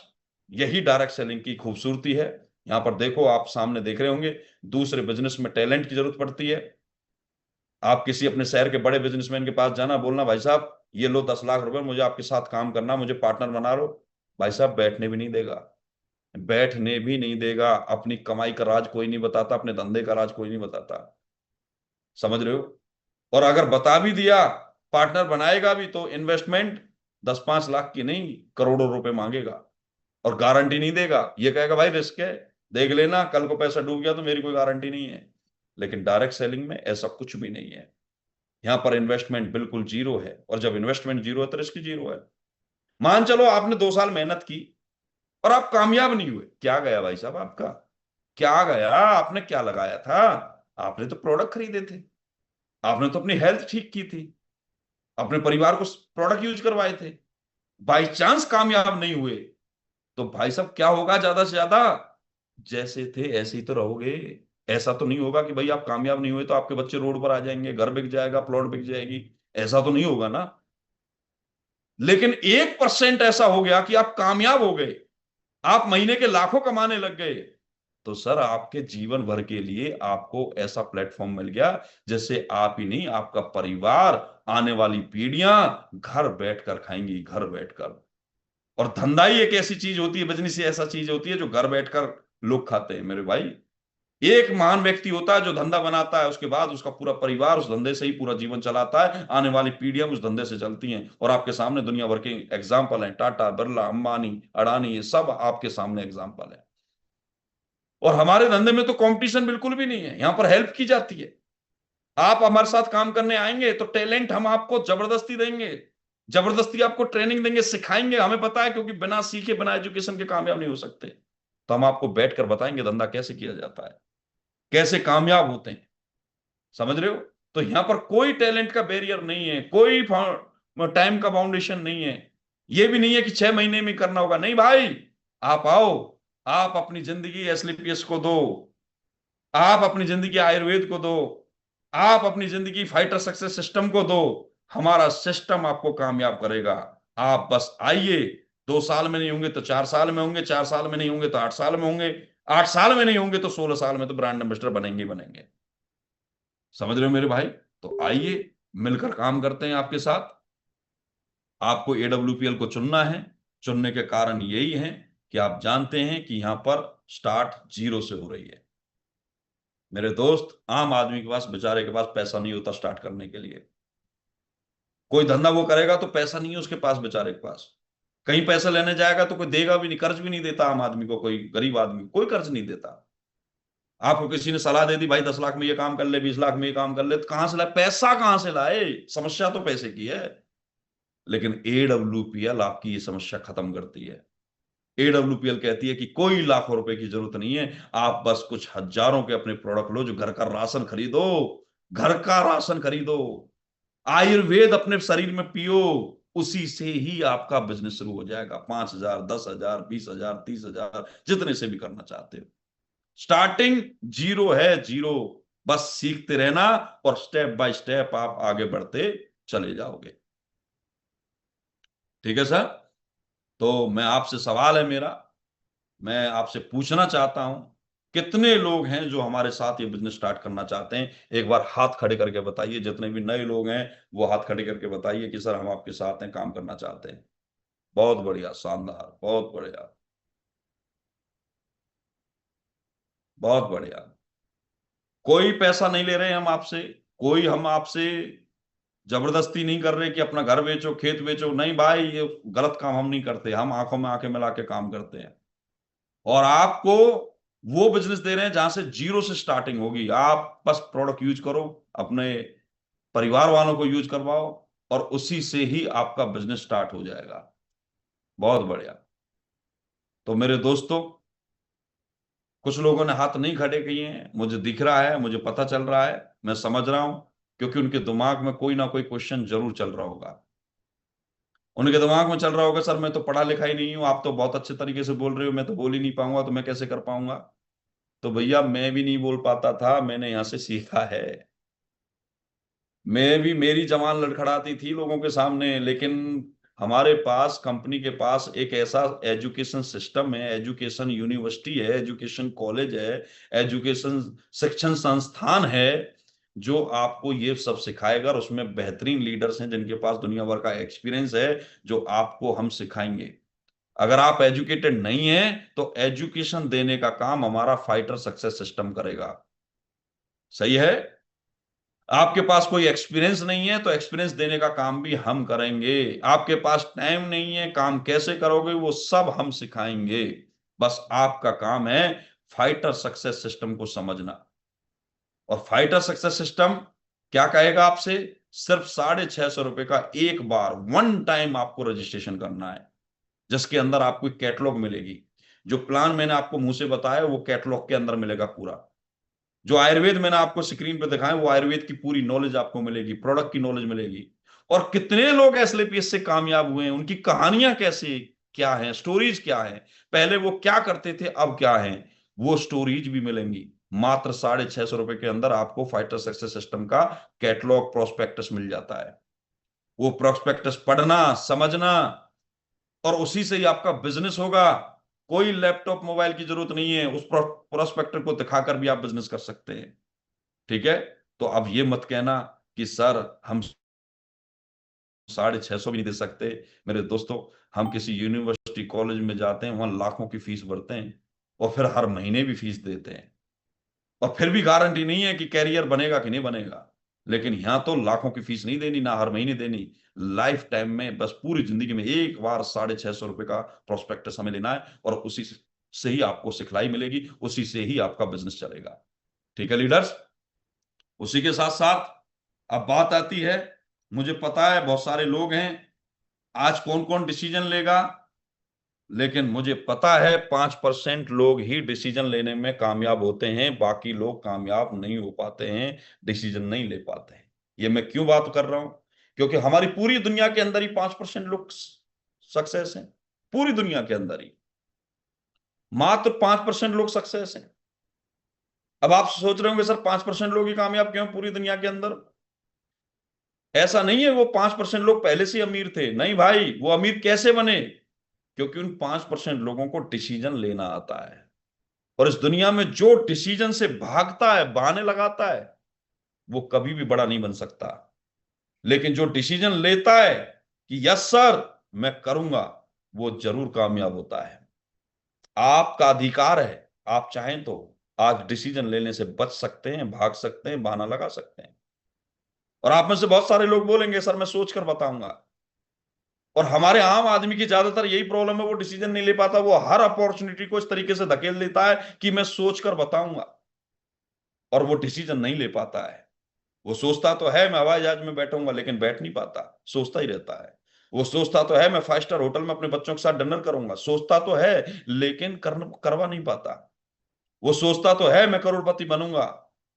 यही डायरेक्ट सेलिंग की खूबसूरती है। यहां पर देखो, आप सामने देख रहे होंगे, दूसरे बिजनेस में टैलेंट की जरूरत पड़ती है। आप किसी अपने शहर के बड़े बिजनेसमैन के पास जाना, बोलना भाई साहब ये लो 10 लाख रुपए, मुझे आपके साथ काम करना, मुझे पार्टनर बना लो। भाई साहब बैठने भी नहीं देगा, बैठने भी नहीं देगा। अपनी कमाई का राज कोई नहीं बताता, अपने धंधे का राज कोई नहीं बताता। समझ रहे हो? और अगर बता भी दिया, पार्टनर बनाएगा भी, तो इन्वेस्टमेंट 10-5 लाख की नहीं, करोड़ों रुपए मांगेगा। और गारंटी नहीं देगा, ये कहेगा भाई रिस्क है, देख लेना, कल को पैसा डूब गया तो मेरी कोई गारंटी नहीं है। लेकिन डायरेक्ट सेलिंग में ऐसा कुछ भी नहीं है। यहां पर इन्वेस्टमेंट बिल्कुल जीरो है, और जब इन्वेस्टमेंट जीरो है तो रिस्क जीरो है। मान चलो आपने 2 साल मेहनत की और आप कामयाब नहीं हुए, क्या गया भाई साहब आपका? क्या गया? आपने क्या लगाया था? आपने तो प्रोडक्ट खरीदे थे, आपने तो अपनी हेल्थ ठीक की थी, अपने परिवार को प्रोडक्ट यूज करवाए थे। बाई चांस कामयाब नहीं हुए, तो भाई साहब क्या होगा? ज्यादा से ज्यादा जैसे थे ऐसे ही तो रहोगे। ऐसा तो नहीं होगा कि भाई आप कामयाब नहीं हुए तो आपके बच्चे रोड पर आ जाएंगे, घर बिक जाएगा, प्लॉट बिक जाएगी। ऐसा तो नहीं होगा ना। लेकिन 1% ऐसा हो गया कि आप कामयाब हो गए, आप महीने के लाखों कमाने लग गए, तो सर आपके जीवन भर के लिए आपको ऐसा प्लेटफॉर्म मिल गया जिससे आप ही नहीं, आपका परिवार, आने वाली पीढ़ियां घर बैठकर खाएंगी, घर बैठकर। और धंधा ही एक ऐसी चीज होती है, बिजनेस ही ऐसा चीज होती है जो घर बैठकर लोग खाते हैं मेरे भाई। एक महान व्यक्ति होता है जो धंधा बनाता है, उसके बाद उसका पूरा परिवार उस धंधे से ही पूरा जीवन चलाता है, आने वाली पीढ़ियां उस धंधे से चलती हैं। और आपके सामने दुनिया भर के एग्जाम्पल हैं, टाटा, बिरला, अंबानी, अडानी, ये सब आपके सामने एग्जाम्पल है। और हमारे धंधे में तो कंपटीशन बिल्कुल भी नहीं है, यहां पर हेल्प की जाती है। आप हमारे साथ काम करने आएंगे तो टैलेंट हम आपको जबरदस्ती देंगे, जबरदस्ती आपको ट्रेनिंग देंगे, सिखाएंगे। हमें पता है, क्योंकि बिना सीखे, बिना एजुकेशन के कामयाब नहीं हो सकते। तो हम आपको बैठकर बताएंगे धंधा कैसे किया जाता है, कैसे कामयाब होते हैं। समझ रहे हो? तो यहां पर कोई टैलेंट का बैरियर नहीं है, कोई टाइम का बाउंडेशन नहीं है। ये भी नहीं है कि 6 महीने में करना होगा, नहीं भाई। आप आओ, आप अपनी जिंदगी एसलीपीएस को दो, आप अपनी जिंदगी आयुर्वेद को दो, आप अपनी जिंदगी फाइटर सक्सेस सिस्टम को दो। हमारा सिस्टम आपको कामयाब करेगा। आप बस आइए। 2 साल में नहीं होंगे तो 4 साल में होंगे, 4 साल में नहीं होंगे तो 8 साल में होंगे, 8 साल में नहीं होंगे तो 16 साल में तो ब्रांड एम्बेसडर बनेंगे ही बनेंगे। समझ रहे हो मेरे भाई? तो आइए, मिलकर काम करते हैं आपके साथ। आपको एडब्ल्यूपीएल को चुनना है। चुनने के कारण यही है कि आप जानते हैं कि यहां पर स्टार्ट जीरो से हो रही है। मेरे दोस्त, आम आदमी के पास, बेचारे के पास पैसा नहीं होता स्टार्ट करने के लिए। कोई धंधा वो करेगा तो पैसा नहीं है उसके पास, बेचारे के पास। कहीं पैसा लेने जाएगा तो कोई देगा भी नहीं, कर्ज भी नहीं देता आम आदमी को, कोई गरीब आदमी कोई कर्ज नहीं देता। आपको किसी ने सलाह दे दी, भाई 10 लाख में ये काम कर ले, 20 लाख में ये काम कर ले, तो कहां से लाए पैसा? कहां से लाए? समस्या तो पैसे की है। लेकिन एडब्ल्यूपीएल आपकी ये समस्या खत्म करती है। एडब्ल्यूपीएल कहती है कि कोई लाखों रुपए की जरूरत नहीं है, आप बस कुछ हजारों के अपने प्रोडक्ट लो, जो घर का राशन खरीदो, घर का राशन खरीदो, आयुर्वेद अपने शरीर में पियो, उसी से ही आपका बिजनेस शुरू हो जाएगा। 5,000, 10,000, 20,000, 30,000, जितने से भी करना चाहते हो। स्टार्टिंग जीरो है, जीरो। बस सीखते रहना और स्टेप बाय स्टेप आप आगे बढ़ते चले जाओगे। ठीक है सर? तो मैं आपसे सवाल है मेरा, मैं आपसे पूछना चाहता हूं, कितने लोग हैं जो हमारे साथ ये बिजनेस स्टार्ट करना चाहते हैं? एक बार हाथ खड़े करके बताइए। जितने भी नए लोग हैं वो हाथ खड़े करके बताइए कि सर हम आपके साथ हैं, काम करना चाहते हैं। बहुत बढ़िया, शानदार, बहुत बढ़िया, बहुत बढ़िया। कोई पैसा नहीं ले रहे हम आपसे, कोई हम आपसे जबरदस्ती नहीं कर रहे कि अपना घर बेचो, खेत बेचो। नहीं भाई, ये गलत काम हम नहीं करते। हम आंखों में आंखें मिला के काम करते हैं। और आपको वो बिजनेस दे रहे हैं जहां से जीरो से स्टार्टिंग होगी। आप बस प्रोडक्ट यूज करो, अपने परिवार वालों को यूज करवाओ, और उसी से ही आपका बिजनेस स्टार्ट हो जाएगा। बहुत बढ़िया। तो मेरे दोस्तों, कुछ लोगों ने हाथ नहीं खड़े किए हैं, मुझे दिख रहा है, मुझे पता चल रहा है, मैं समझ रहा हूं, क्योंकि उनके दिमाग में कोई ना कोई क्वेश्चन जरूर चल रहा होगा। उनके दिमाग में चल रहा होगा, सर मैं तो पढ़ा लिखा ही नहीं हूँ, आप तो बहुत अच्छे तरीके से बोल रहे हो, मैं तो बोल ही नहीं पाऊंगा, तो मैं कैसे कर पाऊंगा? तो भैया, मैं भी नहीं बोल पाता था, मैंने यहां से सीखा है। मैं भी, मेरी जबान लड़खड़ाती थी लोगों के सामने, लेकिन हमारे पास, कंपनी के पास एक ऐसा एजुकेशन सिस्टम है, एजुकेशन यूनिवर्सिटी है, एजुकेशन कॉलेज है, एजुकेशन शिक्षण संस्थान है, जो आपको ये सब सिखाएगा। और उसमें बेहतरीन लीडर्स हैं जिनके पास दुनिया भर का एक्सपीरियंस है, जो आपको हम सिखाएंगे। अगर आप एजुकेटेड नहीं हैं तो एजुकेशन देने का काम हमारा फाइटर सक्सेस सिस्टम करेगा। सही है? आपके पास कोई एक्सपीरियंस नहीं है तो एक्सपीरियंस देने का काम भी हम करेंगे। आपके पास टाइम नहीं है, काम कैसे करोगे वो सब हम सिखाएंगे। बस आपका काम है फाइटर सक्सेस सिस्टम को समझना। और फाइटर सक्सेस सिस्टम क्या कहेगा आपसे? सिर्फ ₹650 का एक बार, वन टाइम आपको रजिस्ट्रेशन करना है, जिसके अंदर आपको एक कैटलॉग मिलेगी। जो प्लान मैंने आपको मुंह से बताया वो कैटलॉग के अंदर मिलेगा पूरा। जो आयुर्वेद मैंने आपको स्क्रीन पे दिखाया वो आयुर्वेद की पूरी नॉलेज आपको मिलेगी, प्रोडक्ट की नॉलेज मिलेगी। और कितने लोग एसएलपीएस से कामयाब हुए हैं, उनकी कहानियां कैसे, क्या है, स्टोरीज क्या है, पहले वो क्या करते थे अब क्या है, वो स्टोरीज भी मिलेंगी। मात्र ₹650 के अंदर आपको फाइटर सक्सेस सिस्टम का कैटलॉग, प्रोस्पेक्टस मिल जाता है। वो प्रोस्पेक्टस पढ़ना, समझना, और उसी से ही आपका बिजनेस होगा। कोई लैपटॉप मोबाइल की जरूरत नहीं है, उस प्रोस्पेक्टर को दिखाकर भी आप बिजनेस कर सकते हैं। ठीक है। तो अब ये मत कहना कि सर हम 650 भी नहीं दे सकते। मेरे दोस्तों, हम किसी यूनिवर्सिटी कॉलेज में जाते हैं, वहां लाखों की फीस भरते हैं और फिर हर महीने भी फीस देते हैं, और फिर भी गारंटी नहीं है कि कैरियर बनेगा कि नहीं बनेगा। लेकिन यहां तो लाखों की फीस नहीं देनी, ना हर महीने देनी, लाइफ टाइम में बस पूरी जिंदगी में एक बार 650 रुपए का प्रोस्पेक्टस हमें लेना है, और उसी से ही आपको सिखलाई मिलेगी, उसी से ही आपका बिजनेस चलेगा। ठीक है लीडर्स। उसी के साथ साथ अब बात आती है, मुझे पता है बहुत सारे लोग हैं, आज कौन कौन डिसीजन लेगा, लेकिन मुझे पता है 5% लोग ही डिसीजन लेने में कामयाब होते हैं, बाकी लोग कामयाब नहीं हो पाते हैं, डिसीजन नहीं ले पाते हैं। ये मैं क्यों बात कर रहा हूं? क्योंकि हमारी पूरी दुनिया के अंदर ही 5% लोग सक्सेस हैं। पूरी दुनिया के अंदर ही मात्र 5% लोग सक्सेस हैं। अब आप सोच रहे होंगे सर 5% लोग ही कामयाब क्यों पूरी दुनिया के अंदर? ऐसा नहीं है वो 5% लोग पहले से ही अमीर थे, नहीं भाई, वो अमीर कैसे बने? क्योंकि उन 5% लोगों को डिसीजन लेना आता है। और इस दुनिया में जो डिसीजन से भागता है, बहाने लगाता है, वो कभी भी बड़ा नहीं बन सकता। लेकिन जो डिसीजन लेता है कि यस सर मैं करूंगा, वो जरूर कामयाब होता है। आपका अधिकार है, आप चाहें तो आज डिसीजन लेने से बच सकते हैं, भाग सकते हैं, बहाना लगा सकते हैं। और आप में से बहुत सारे लोग बोलेंगे सर मैं सोच कर बताऊंगा। और हमारे आम आदमी की ज्यादातर यही प्रॉब्लम है, वो डिसीजन नहीं ले पाता, वो हर अपॉर्चुनिटी को इस तरीके से धकेल देता है कि मैं सोच कर बताऊंगा, और वो डिसीजन नहीं ले पाता है। वो सोचता तो है मैं हवाई जहाज में बैठूंगा, लेकिन बैठ नहीं पाता, सोचता ही रहता है। वो सोचता तो है मैं 5 स्टार होटल में अपने बच्चों के साथ डिनर करूंगा, सोचता तो है, लेकिन करवा नहीं पाता। वो सोचता तो है मैं करोड़पति बनूंगा,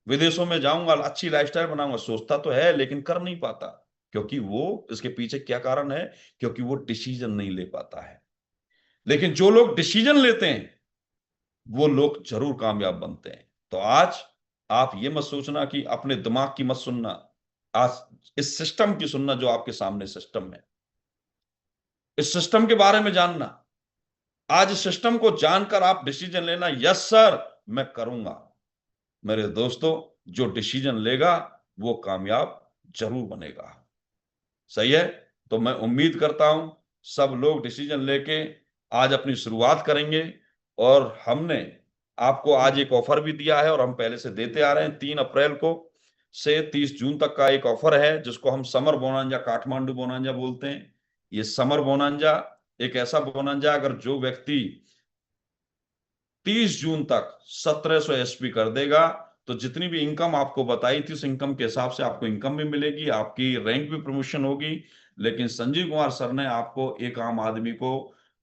विदेशों में जाऊंगा, अच्छी लाइफस्टाइल बनाऊंगा, सोचता तो है लेकिन कर नहीं पाता। क्योंकि वो, इसके पीछे क्या कारण है? क्योंकि वो डिसीजन नहीं ले पाता है। लेकिन जो लोग डिसीजन लेते हैं, वो लोग जरूर कामयाब बनते हैं। तो आज आप ये मत सोचना कि अपने दिमाग की मत सुनना, आज इस सिस्टम की सुनना जो आपके सामने सिस्टम है, इस सिस्टम के बारे में जानना। आज इस सिस्टम को जानकर आप डिसीजन लेना, यस सर मैं करूंगा। मेरे दोस्तों, जो डिसीजन लेगा वो कामयाब जरूर बनेगा। सही है। तो मैं उम्मीद करता हूं सब लोग डिसीजन लेके आज अपनी शुरुआत करेंगे। और हमने आपको आज एक ऑफर भी दिया है, और हम पहले से देते आ रहे हैं। 3 अप्रैल को से 30 जून तक का एक ऑफर है, जिसको हम समर बोनांजा, काठमांडू बोनांजा बोलते हैं। ये समर बोनांजा एक ऐसा बोनांजा, अगर जो व्यक्ति 30 जून तक 1700 एसपी कर देगा, तो जितनी भी इनकम आपको बताई थी, उस इनकम के हिसाब से आपको इनकम भी मिलेगी, आपकी रैंक भी प्रमोशन होगी। लेकिन संजीव कुमार सर ने आपको, एक आम आदमी को,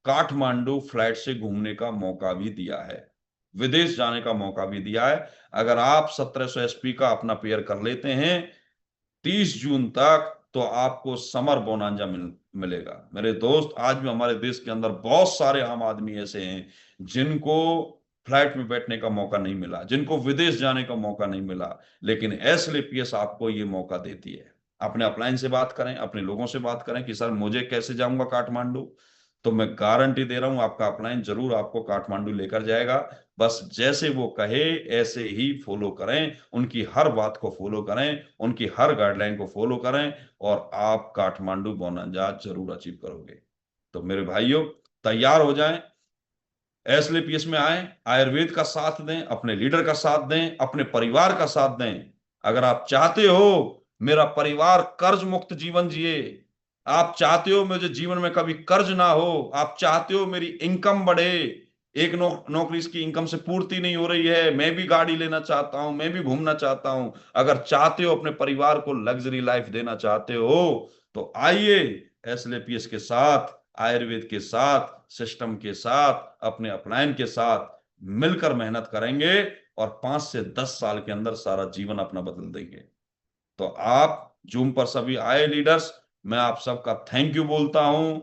काठमांडू फ्लाइट से घूमने का मौका भी दिया है, विदेश जाने का मौका भी दिया है। अगर आप 1700 एसपी का अपना पेयर कर लेते हैं 30 जून तक, तो आपको समर बोनांजा मिलेगा। मेरे दोस्त, आज भी हमारे देश के अंदर बहुत सारे आम आदमी ऐसे हैं जिनको फ्लाइट में बैठने का मौका नहीं मिला, जिनको विदेश जाने का मौका नहीं मिला, लेकिन एसएलपीएस आपको ये मौका देती है। अपने अपलाइन से बात करें, अपने लोगों से बात करें कि सर मुझे कैसे जाऊंगा काठमांडू, तो मैं गारंटी दे रहा हूं आपका अपलाइन जरूर आपको काठमांडू लेकर जाएगा। बस जैसे वो कहे ऐसे ही फॉलो करें, उनकी हर बात को फॉलो करें, उनकी हर गाइडलाइन को फॉलो करें, और आप काठमांडू बोनांजा जरूर अचीव करोगे। तो मेरे भाइयों, तैयार हो जाएं, एसएलपीएस में आए, आयुर्वेद का साथ दें, अपने लीडर का साथ दें, अपने परिवार का साथ दें। अगर आप चाहते हो मेरा परिवार कर्ज मुक्त जीवन जिए, आप चाहते हो मुझे जीवन में कभी कर्ज ना हो, आप चाहते हो मेरी इनकम बढ़े, एक नौकरी की इनकम से पूर्ति नहीं हो रही है, मैं भी गाड़ी लेना चाहता हूं, मैं भी घूमना चाहता हूं, अगर चाहते हो अपने परिवार को लग्जरी लाइफ देना चाहते हो, तो आइए एसएलपीएस के साथ, आयुर्वेद के साथ, सिस्टम के साथ, अपने अपलायन के साथ मिलकर मेहनत करेंगे, और 5 से 10 साल के अंदर सारा जीवन अपना बदल देंगे। तो आप जूम पर सभी आए लीडर्स, मैं आप सबका थैंक यू बोलता हूं।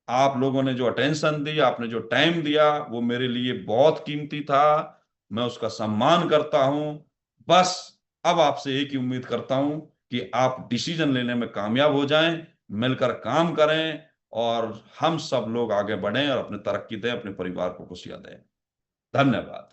आप लोगों ने जो अटेंशन दी, आपने जो टाइम दिया, वो मेरे लिए बहुत कीमती था, मैं उसका सम्मान करता हूं। बस अब आपसे एक ही उम्मीद करता हूं कि आप डिसीजन लेने में कामयाब हो जाएं, मिलकर काम करें और हम सब लोग आगे बढ़ें और अपने तरक्की दें, अपने परिवार को खुशियां दें। धन्यवाद।